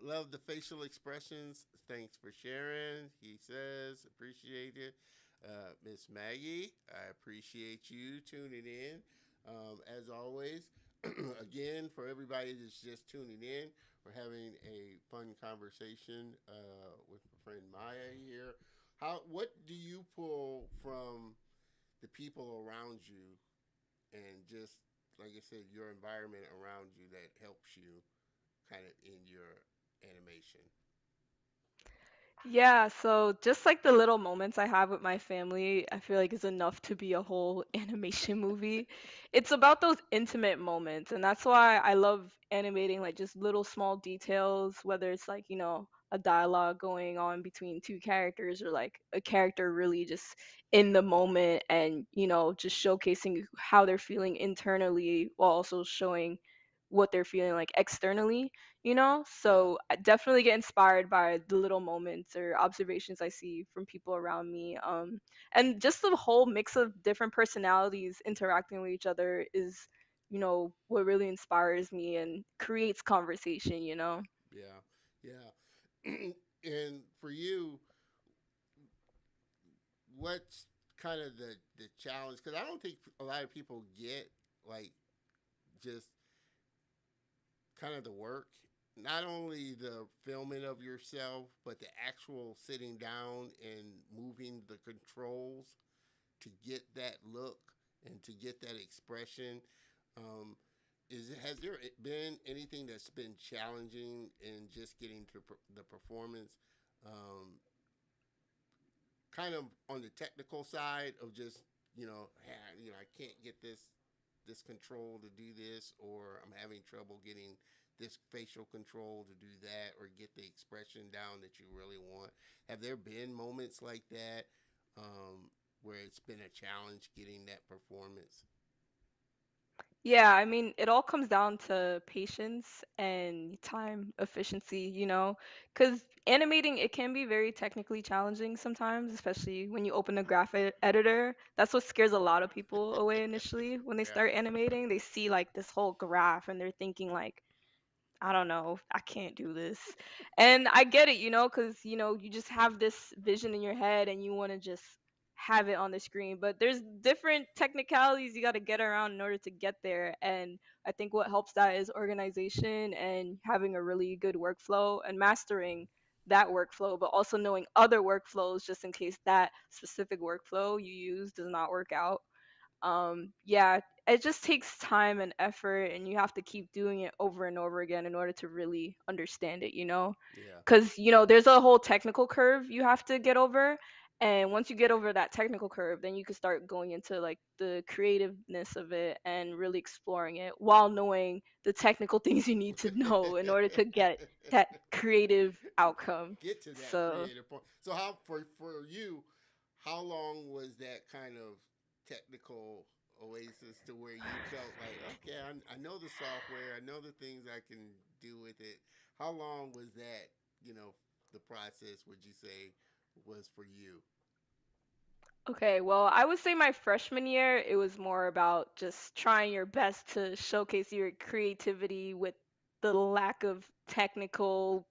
Love the facial expressions. Thanks for sharing. He says, appreciate it. Miss Maggie, I appreciate you tuning in. As always, again, for everybody that's just tuning in, we're having a fun conversation with my friend Maya here. What do you pull from the people around you and just like I said, your environment around you that helps you kind of in your animation? Yeah, so just like the little moments I have with my family, I feel like is enough to be a whole animation movie. It's about those intimate moments, and that's why I love animating like just little small details, whether it's like, a dialogue going on between two characters or like a character really just in the moment and, just showcasing how they're feeling internally while also showing what they're feeling like externally. Yeah, So I definitely get inspired by the little moments or observations I see from people around me. And just the whole mix of different personalities interacting with each other is, what really inspires me and creates conversation. yeah, yeah. And for you, what's kind of the challenge? Because I don't think a lot of people get like just kind of the work, not only the filming of yourself, but the actual sitting down and moving the controls to get that look and to get that expression. Um, has there been anything that's been challenging in just getting to the performance? Um, Kind of on the technical side of just I can't get this control to do this, or I'm having trouble getting this facial control to do that, or get the expression down that you really want. Have there been moments like that where it's been a challenge getting that performance? Yeah, I mean, it all comes down to patience and time efficiency. Because animating, it can be very technically challenging sometimes, especially when you open a graphic editor. That's what scares a lot of people away initially when they Yeah. start animating. They see like this whole graph and they're thinking like, I don't know, I can't do this. And I get it, because, you just have this vision in your head and you want to just have it on the screen. But there's different technicalities you got to get around in order to get there. And I think what helps that is organization and having a really good workflow and mastering that workflow, but also knowing other workflows just in case that specific workflow you use does not work out. Yeah, it just takes time and effort, and you have to keep doing it over and over again in order to really understand it. Yeah. Because there's a whole technical curve you have to get over, and once you get over that technical curve, then you can start going into like the creativeness of it and really exploring it while knowing the technical things you need to know in order to get that creative outcome. Get to that So creative point. So how for you, how long was that kind of technical oasis to where you felt like, okay, I know the software, I know the things I can do with it. How long was that, the process would you say was for you? Okay, well, I would say my freshman year, it was more about just trying your best to showcase your creativity with the lack of technicalities.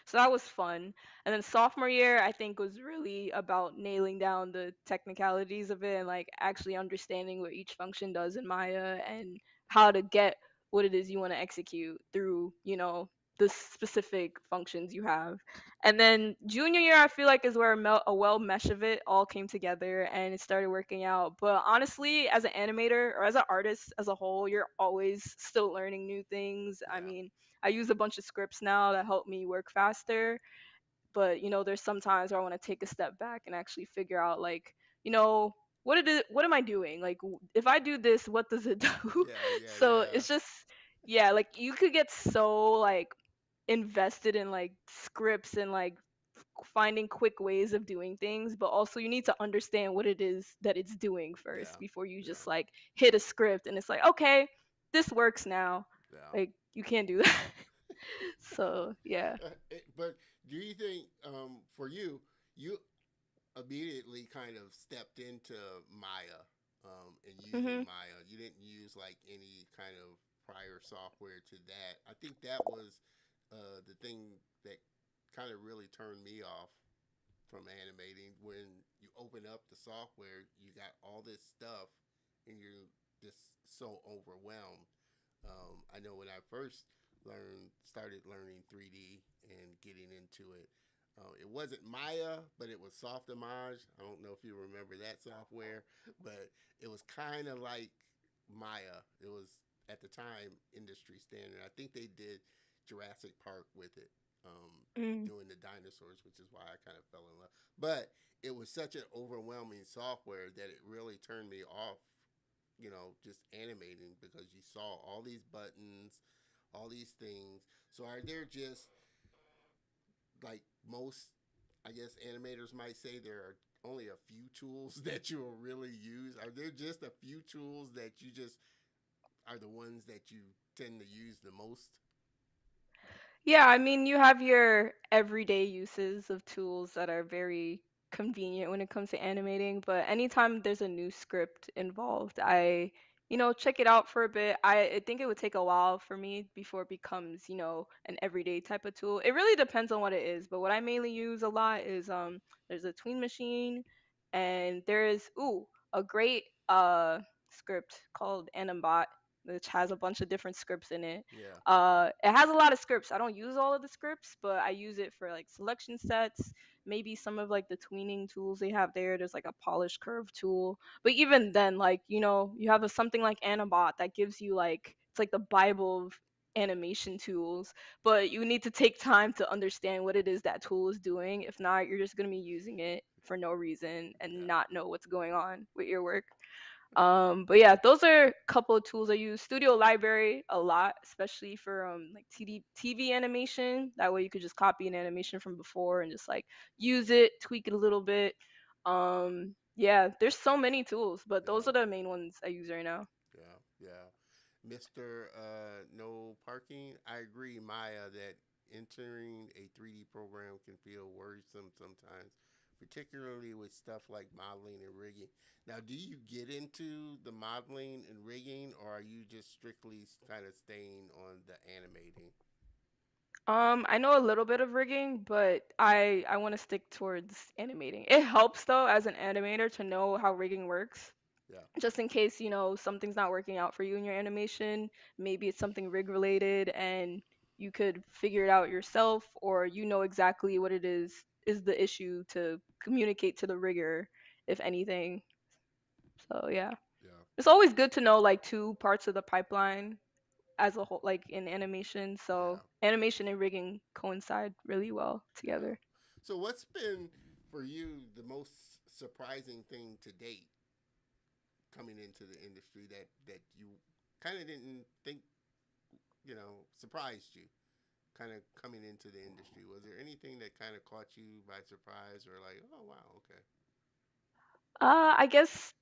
So that was fun. And then sophomore year, I think was really about nailing down the technicalities of it and like actually understanding what each function does in Maya and how to get what it is you want to execute through the specific functions you have. And then junior year, I feel like is where a well mesh of it all came together and it started working out. But honestly, as an animator or as an artist as a whole, you're always still learning new things. I Yeah. mean, I use a bunch of scripts now that help me work faster, but there's some times where I want to take a step back and actually figure out like, you know, what am I doing? Like if I do this, what does it do? Yeah, yeah, So yeah. it's just yeah, like you could get so like invested in like scripts and like finding quick ways of doing things, but also you need to understand what it is that it's doing Yeah. first before you Yeah. just like hit a script and it's like, okay, this works now. Yeah. Like you can't do that. So, yeah. But do you think for you, you immediately kind of stepped into Maya and using Mhm. Maya. You didn't use like any kind of prior software to that. I think that was the thing that kind of really turned me off from animating. When you open up the software, you got all this stuff and you're just so overwhelmed. I know when I first started learning 3D and getting into it, it wasn't Maya, but it was Softimage. I don't know if you remember that software, but it was kind of like Maya. It was at the time industry standard. I think they did Jurassic Park with it, Mm. doing the dinosaurs, which is why I kind of fell in love. But it was such an overwhelming software that it really turned me off, just animating because you saw all these buttons, all these things. So are there just like most, I guess animators might say there are only a few tools that you will really use? Are there just a few tools that you just are the ones that you tend to use the most? Yeah, I mean, you have your everyday uses of tools that are very convenient when it comes to animating, but anytime there's a new script involved, check it out for a bit. I think it would take a while for me before it becomes, an everyday type of tool. It really depends on what it is, but what I mainly use a lot is there's a tween machine and there is a great script called Animbot, which has a bunch of different scripts in it. Yeah, It has a lot of scripts. I don't use all of the scripts, but I use it for like selection sets, maybe some of like the tweening tools they have there. There's like a polish curve tool. But even then, like, you have something like Anabot that gives you like it's like the Bible of animation tools, but you need to take time to understand what it is that tool is doing. If not, you're just going to be using it for no reason and yeah, not know what's going on with your work. But yeah, those are a couple of tools I use. Studio Library a lot, especially for like TV animation. That way you could just copy an animation from before and just like use it, tweak it a little bit. Yeah, there's so many tools, but those yeah, are the main ones I use right now. yeah, yeah. Mr. No Parking, I agree, Maya, that entering a 3D program can feel worrisome sometimes, particularly with stuff like modeling and rigging. Now, do you get into the modeling and rigging, or are you just strictly kind of staying on the animating? I know a little bit of rigging, but I want to stick towards animating. It helps though as an animator to know how rigging works, Yeah, just in case something's not working out for you in your animation. Maybe it's something rig related and you could figure it out yourself, or exactly what it is the issue to communicate to the rigger, if anything. So yeah, yeah, it's always good to know like two parts of the pipeline as a whole, like in animation. So yeah, animation and rigging coincide really well yeah. together. So, what's been for you the most surprising thing to date coming into the industry that you kind of didn't think surprised you kind of coming into the industry? Was there anything that kind of caught you by surprise or like, oh wow, okay, I guess,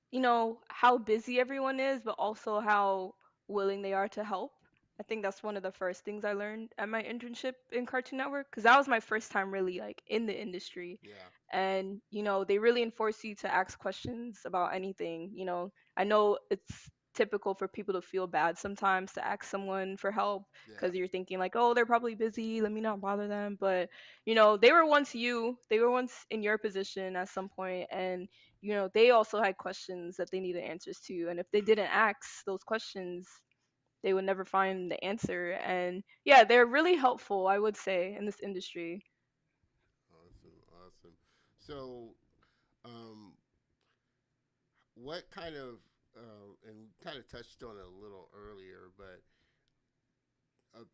how busy everyone is, but also how willing they are to help. I think that's one of the first things I learned at my internship in Cartoon Network, because that was my first time really like in the industry. yeah, And, they really enforce you to ask questions about anything. I know it's typical for people to feel bad sometimes to ask someone for help yeah, because you're thinking like, oh, they're probably busy, let me not bother them. But, they were once in your position at some point, and they also had questions that they needed answers to. And if they didn't ask those questions, they would never find the answer. And yeah, they're really helpful, I would say, in this industry. awesome, awesome. So, um, what kind of and we kind of touched on it a little earlier, but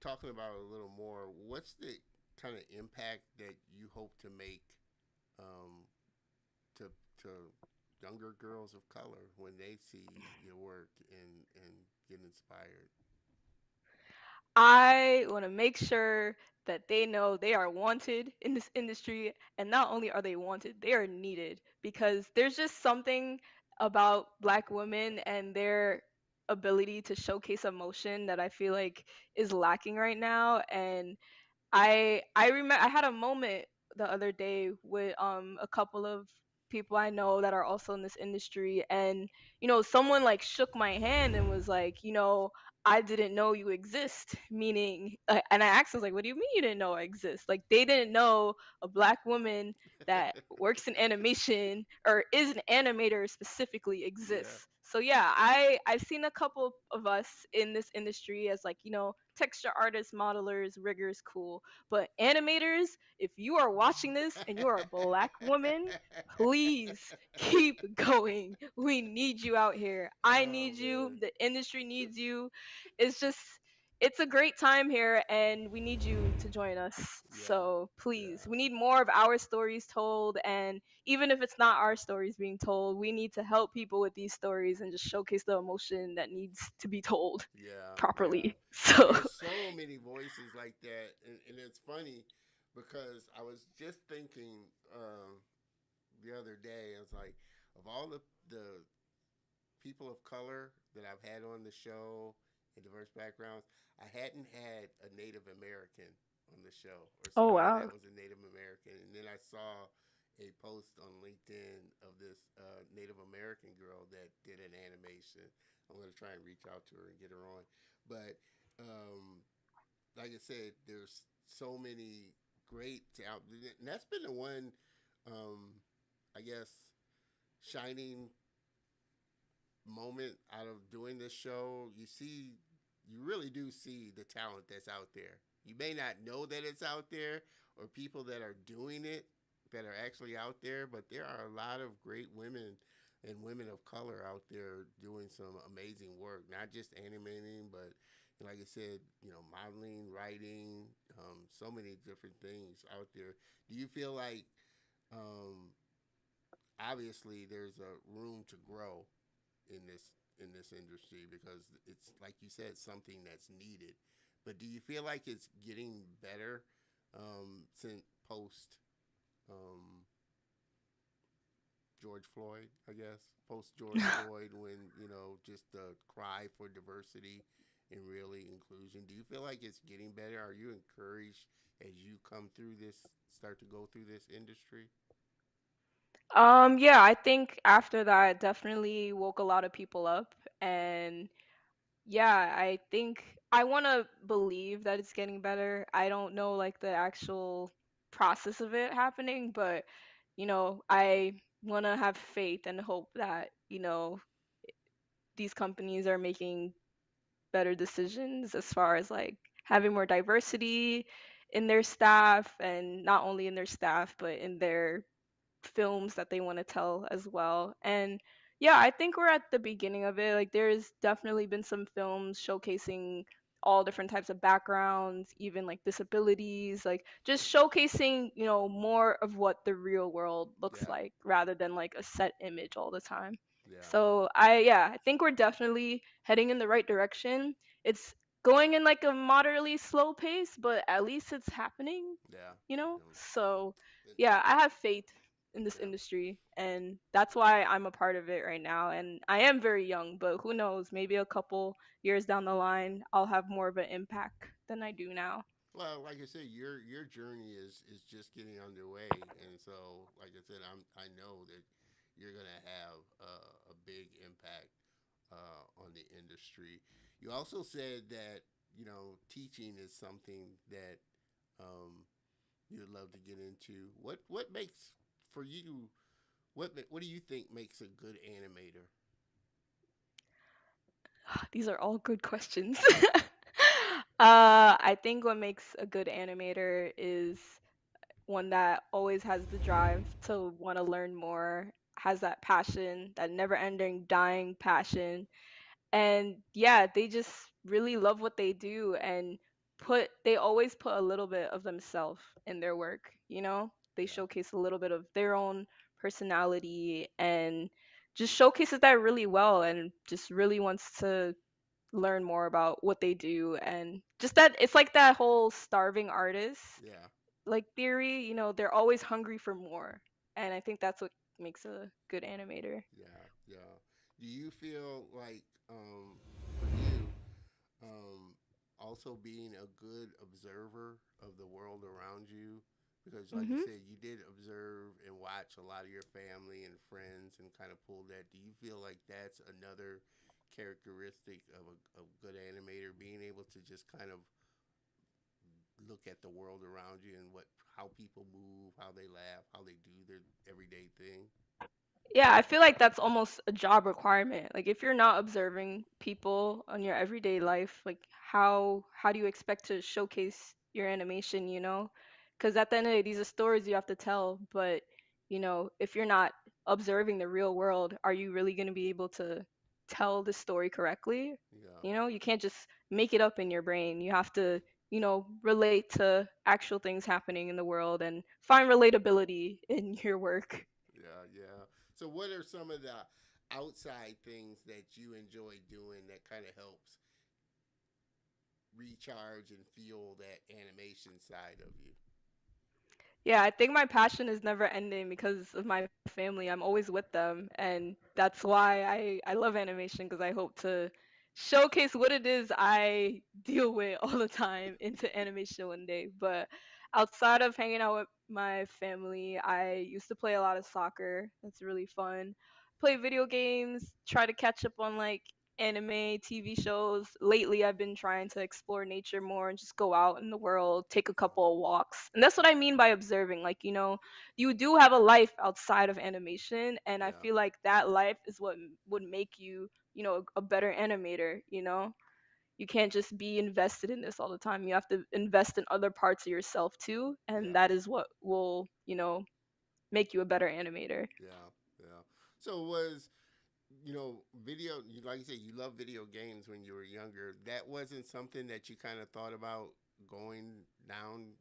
talking about it a little more, what's the kind of impact that you hope to make um, to to younger girls of color when they see your work and get inspired? I want to make sure that they know they are wanted in this industry. And not only are they wanted, they are needed, because there's just something about Black women and their ability to showcase emotion that I feel like is lacking right now. And I remember I had a moment the other day with a couple of people I know that are also in this industry, and someone like shook my hand and was like, I didn't know you exist, meaning, and I asked, I was like, what do you mean you didn't know I exist? Like, they didn't know a black woman that works in animation or is an animator specifically Yeah. exists. So yeah, I've seen a couple of us in this industry as like, texture artists, modelers, riggers, cool. But animators, if you are watching this and you are a black woman, please keep going. We need you out here. I Oh need you. man. The industry needs you. It's just, it's a great time here and we need you to join us. Yeah. So please, Yeah. we need more of our stories told. And even if it's not our stories being told, we need to help people with these stories and just showcase the emotion that needs to be told Yeah, yeah. properly. And So, there's so many voices like that, and it's funny because I was just thinking the other day. I was like, of all the people of color that I've had on the show in diverse backgrounds, I hadn't had a Native American on the show or oh somebody that wow. was a Native American. And then I saw a post on LinkedIn of this Native American girl that did an animation. I'm going to try and reach out to her and get her on. But um, like I said, there's so many great out, and that's been the one, um, I guess, shining moment out of doing this show. You really do see the talent that's out there. You may not know that it's out there or people that are doing it that are actually out there, but there are a lot of great women and women of color out there doing some amazing work, not just animating, but like I said, modeling, writing, so many different things out there. Do you feel like, um, obviously, there's a room to grow in this industry because it's like you said something that's needed. But do you feel like it's getting better since post um, George Floyd? I guess post George Floyd, when just the cry for diversity and really inclusion. Do you feel like it's getting better? Are you encouraged as you come through this, start to go through this industry? Yeah, I think after that definitely woke a lot of people up. And yeah, I think I want to believe that it's getting better. I don't know like the actual process of it happening, but I want to have faith and hope that, these companies are making better decisions as far as like having more diversity in their staff, and not only in their staff but in their films that they want to tell as well. And yeah, I think we're at the beginning of it. Like, there's definitely been some films showcasing all different types of backgrounds, even like disabilities, like just showcasing, more of what the real world looks Yeah, like rather than like a set image all the time. yeah, So, yeah, I think we're definitely heading in the right direction. It's going in like a moderately slow pace, but at least it's happening, yeah. So It, yeah, I have faith in this yeah. industry, and that's why I'm a part of it right now. And I am very young, but who knows, maybe a couple years down the line I'll have more of an impact than I do now. Well, like I said, your journey is just getting underway, and so like I said, I know that you're gonna have a big impact on the industry. You also said that teaching is something that um, you'd love to get into. What makes for you? What do you think makes a good animator? These are all good questions. I think what makes a good animator is one that always has the drive to want to learn more, has that passion, that never ending dying passion. And yeah, they just really love what they do, and they always put a little bit of themselves in their work, They Yeah, showcase a little bit of their own personality and just showcases that really well, and just really wants to learn more about what they do. And just that it's like that whole starving artist yeah, like theory, they're always hungry for more. And I think that's what makes a good animator. yeah, yeah. Do you feel like for you? Um, Also being a good observer of the world around you Because, like you Mhm. said, you did observe and watch a lot of your family and friends and kind of pull that. Do you feel like that's another characteristic of a good animator, being able to just kind of look at the world around you and what how people move, how they laugh, how they do their everyday thing? Yeah, I feel like that's almost a job requirement. Like if you're not observing people on your everyday life, like how do you expect to showcase your animation, you know? Because at the end of the day, these are stories you have to tell, but if you're not observing the real world, are you really going to be able to tell the story correctly? Yeah, You can't just make it up in your brain. You have to, relate to actual things happening in the world and find relatability in your work. yeah. So, what are some of the outside things that you enjoy doing that kind of helps recharge and fuel that animation side of you? Yeah, I think my passion is never ending because of my family. I'm always with them, and that's why I love animation because I hope to showcase what it is I deal with all the time into animation one day. But outside of hanging out with my family, I used to play a lot of soccer. That's really fun. Play video games, try to catch up on like anime, TV shows. Lately, I've been trying to explore nature more and just go out in the world, take a couple of walks. And that's what I mean by observing. Like, you do have a life outside of animation, and I Yeah, feel like that life is what would make you, a better animator. You can't just be invested in this all the time. You have to invest in other parts of yourself too, and yeah, that is what will, make you a better animator. yeah, yeah. So, was video? Like you said, you love video games when you were younger. That wasn't something that you kind of thought about going down.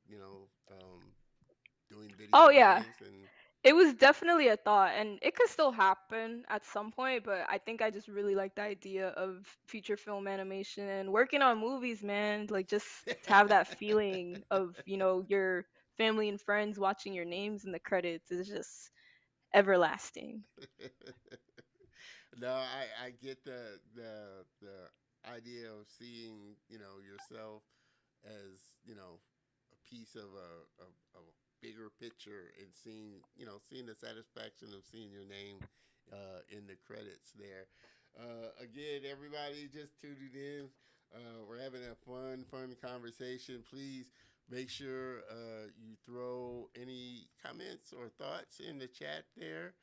Doing video Oh yeah, games and it was definitely a thought, and it could still happen at some point, but I think I just really like the idea of feature film animation and working on movies, man. Like, just to have that feeling of, your family and friends watching your names in the credits is just everlasting. no, I get the idea of seeing yourself as a piece of a bigger picture and seeing the satisfaction of seeing your name in the credits there. Again, everybody just tuning in. We're having a fun conversation. Please make sure you throw any comments or thoughts in the chat there,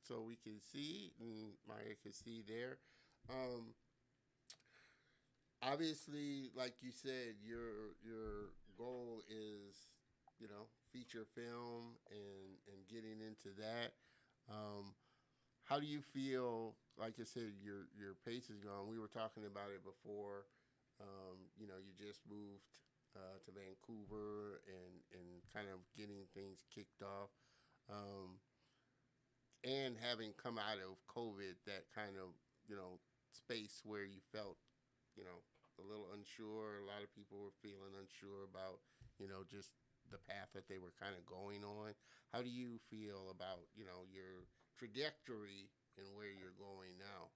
so we can see and Maya can see there. Um, Obviously, like you said, your goal is feature film and getting into that. Um, how do you feel? Like I said, your pace is gone. We were talking about it before. You just moved to Vancouver and kind of getting things kicked off. Um, and having come out of COVID, that kind of space where you felt a little unsure. A lot of people were feeling unsure about just the path that they were kind of going on. How do you feel about your trajectory and where you're going now?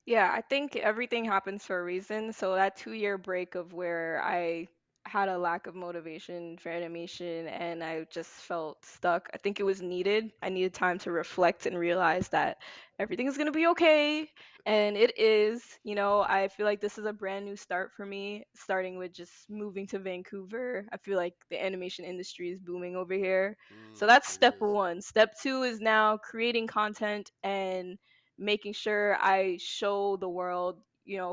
Yeah, I think everything happens for a reason. So that 2-year break of where I had a lack of motivation for animation and I just felt stuck, I think it was needed. I needed time to reflect and realize that everything is going to be okay. And it is, I feel like this is a brand new start for me, starting with just moving to Vancouver. I feel like the animation industry is booming over here. So that's It step is. one. Step two is now creating content and making sure I show the world,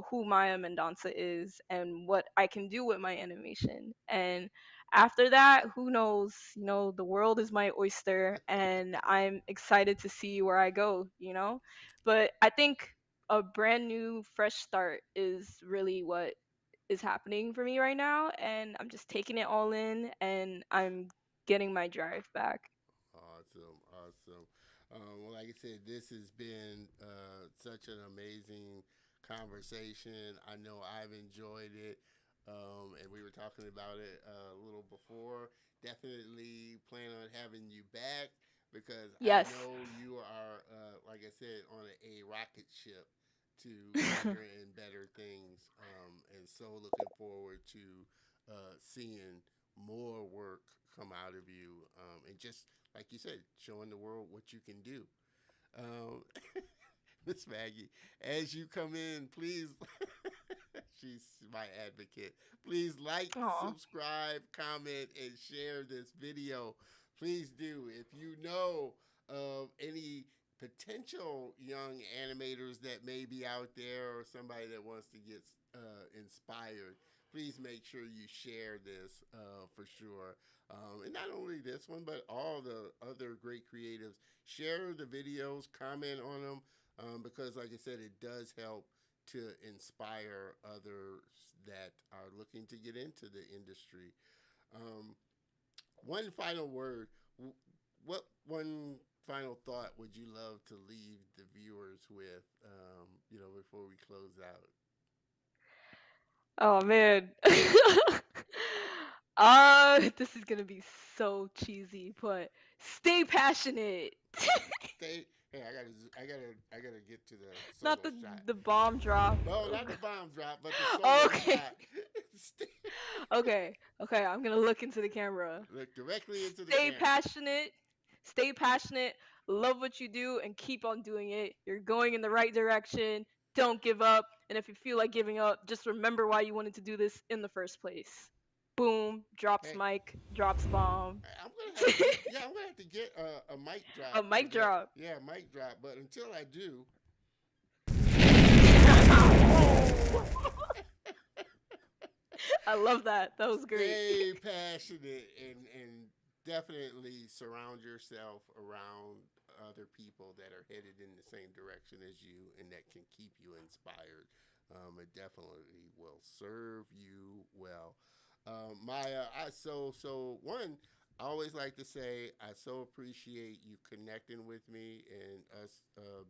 who Maya Mendonca is and what I can do with my animation. And after that, who knows? The world is my oyster and I'm excited to see where I go. But I think a brand new, fresh start is really what is happening for me right now. And I'm just taking it all in and I'm getting my drive back. Awesome, awesome. Well, like I said, this has been such an amazing conversation. I know I've enjoyed it, and we were talking about it a little before. Definitely plan on having you back because I Yes. know you are, like I said, on a rocket ship to bigger and better things, and so looking forward to seeing more work come out of you, and just like you said, showing the world what you can do. Um, Miss Maggie, as you come in, please, she's my advocate. Please like, Oh, subscribe, comment, and share this video. Please do. If you know of any potential young animators that may be out there or somebody that wants to get inspired, please make sure you share this for sure. And not only this one, but all the other great creatives. Share the videos, comment on them, because, like I said, it does help to inspire others that are looking to get into the industry. Um, One final word. What one final thought would you love to leave the viewers with? Before we close out. oh man. This is gonna be so cheesy, but stay passionate. Stay. Hey, I gotta get to the Not solo the shot. the bomb drop. No, not the bomb drop, but the solo Okay. shot. Stay, Okay. Okay, I'm gonna look into the camera. look directly into the Stay camera. passionate. Stay passionate. Love what you do and keep on doing it. You're going in the right direction. Don't give up. And if you feel like giving up, just remember why you wanted to do this in the first place. Boom. Drops Hey, mic. Drops bomb. I'm gonna have to get. Yeah, I'm gonna have to get a mic drop A for mic that. drop. Yeah, mic drop. But until I do, I love that. That was great. stay passionate and definitely surround yourself around other people that are headed in the same direction as you and that can keep you inspired. It definitely will serve you well. Maya, one. I always like to say I so appreciate you connecting with me and us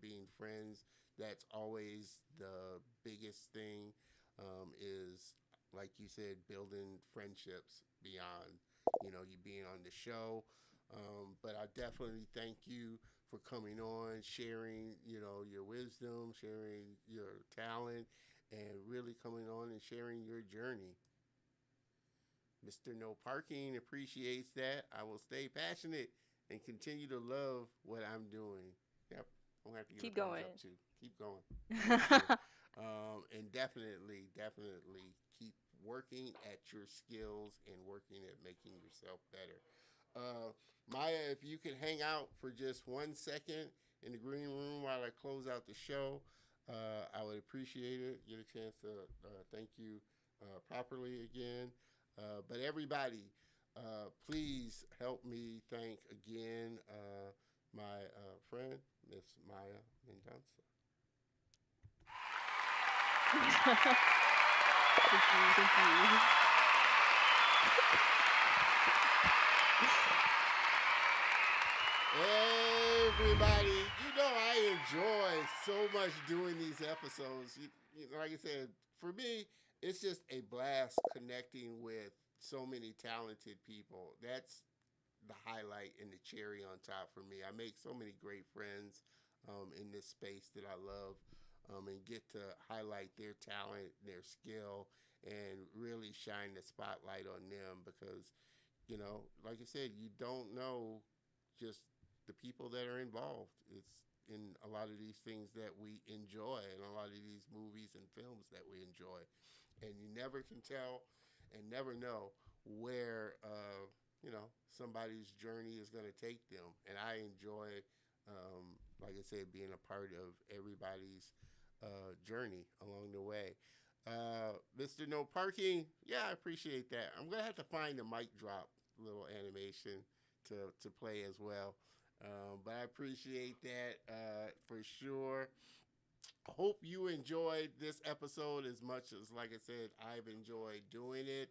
being friends. That's always the biggest thing. Is like you said, building friendships beyond, you being on the show. But I definitely thank you for coming on, sharing, your wisdom, sharing your talent, and really coming on and sharing your journey. Mr. No Parking appreciates that. I will stay passionate and continue to love what I'm doing. Yep, I'm gonna have to give a Keep thumbs going. up too. Keep going for sure. And definitely keep working at your skills and working at making yourself better. Maya, if you could hang out for just 1 second in the green room while I close out the show, I would appreciate it. Get a chance to thank you properly again. But everybody, please help me thank again my friend, Miss Maya Mendonca. Thank you. Thank you. Everybody, I enjoy so much doing these episodes. Like I said, for me, it's just a blast connecting with so many talented people. That's the highlight and the cherry on top for me. I make so many great friends in this space that I love, and get to highlight their talent, their skill, and really shine the spotlight on them because, like I said, you don't know just the people that are involved. It's in a lot of these things that we enjoy and a lot of these movies and films that we enjoy. And you never can tell and never know where, somebody's journey is going to take them. And I enjoy, like I said, being a part of everybody's journey along the way. Mr. No Parking, yeah, I appreciate that. I'm going to have to find the mic drop little animation to play as well. But I appreciate that for sure. I hope you enjoyed this episode as much as, like I said, I've enjoyed doing it.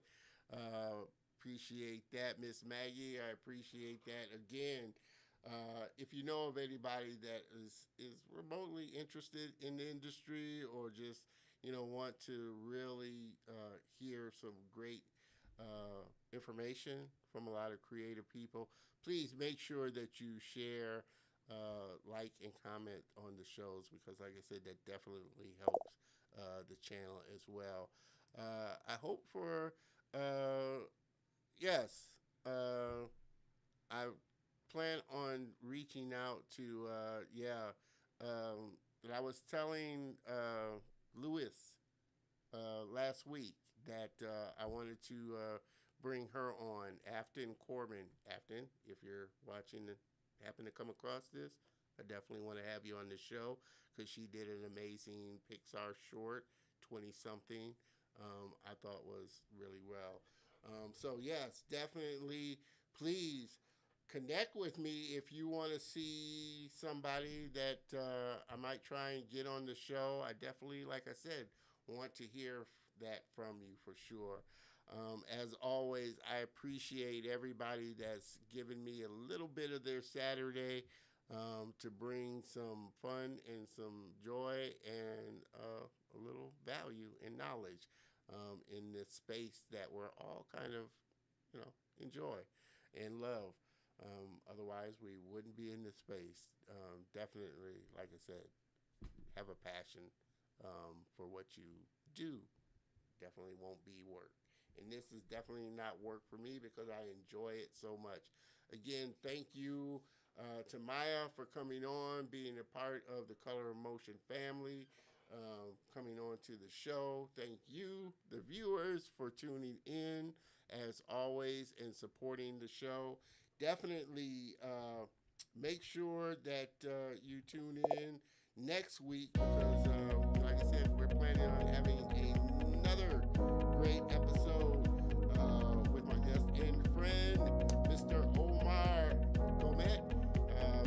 Appreciate that, Miss Maggie. I appreciate that again. If you know of anybody that is remotely interested in the industry or just want to really hear some great information from a lot of creative people, please make sure that you share, like, and comment on the shows because, like I said, that definitely helps the channel as well. I hope for yes, I plan on reaching out to, but I was telling Lewis last week that I wanted to bring her on, Afton Corbin. Afton, if you're watching and happen to come across this, I definitely want to have you on the show because she did an amazing Pixar short, 20 something. I thought was really well. So, yes, definitely, please connect with me if you want to see somebody that I might try and get on the show. I definitely, like I said, want to hear that from you for sure. As always, I appreciate everybody that's given me a little bit of their Saturday to bring some fun and some joy and a little value and knowledge in this space that we're all kind of, enjoy and love. Otherwise, we wouldn't be in this space. Definitely, like I said, have a passion for what you do. Definitely won't be work. And this is definitely not work for me because I enjoy it so much. Again, thank you to Maya for coming on, being a part of the Color of Motion family, coming on to the show. Thank you, the viewers, for tuning in as always and supporting the show. Definitely make sure that you tune in next week because, like I said, we're planning on having another great episode with my guest and friend, Mr. Omar Gomet,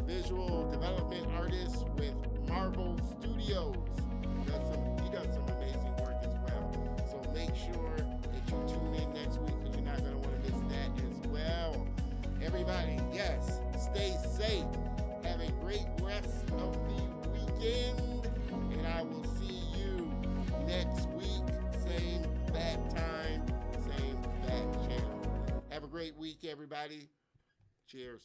visual development artist with Marvel Studios. He does some amazing work as well. So make sure that you tune in next week because you're not going to want to miss that as well. Everybody, yes, stay safe. Have a great rest of the weekend. And I will see you next week. Same bat time, same bat channel. Have a great week, everybody. Cheers.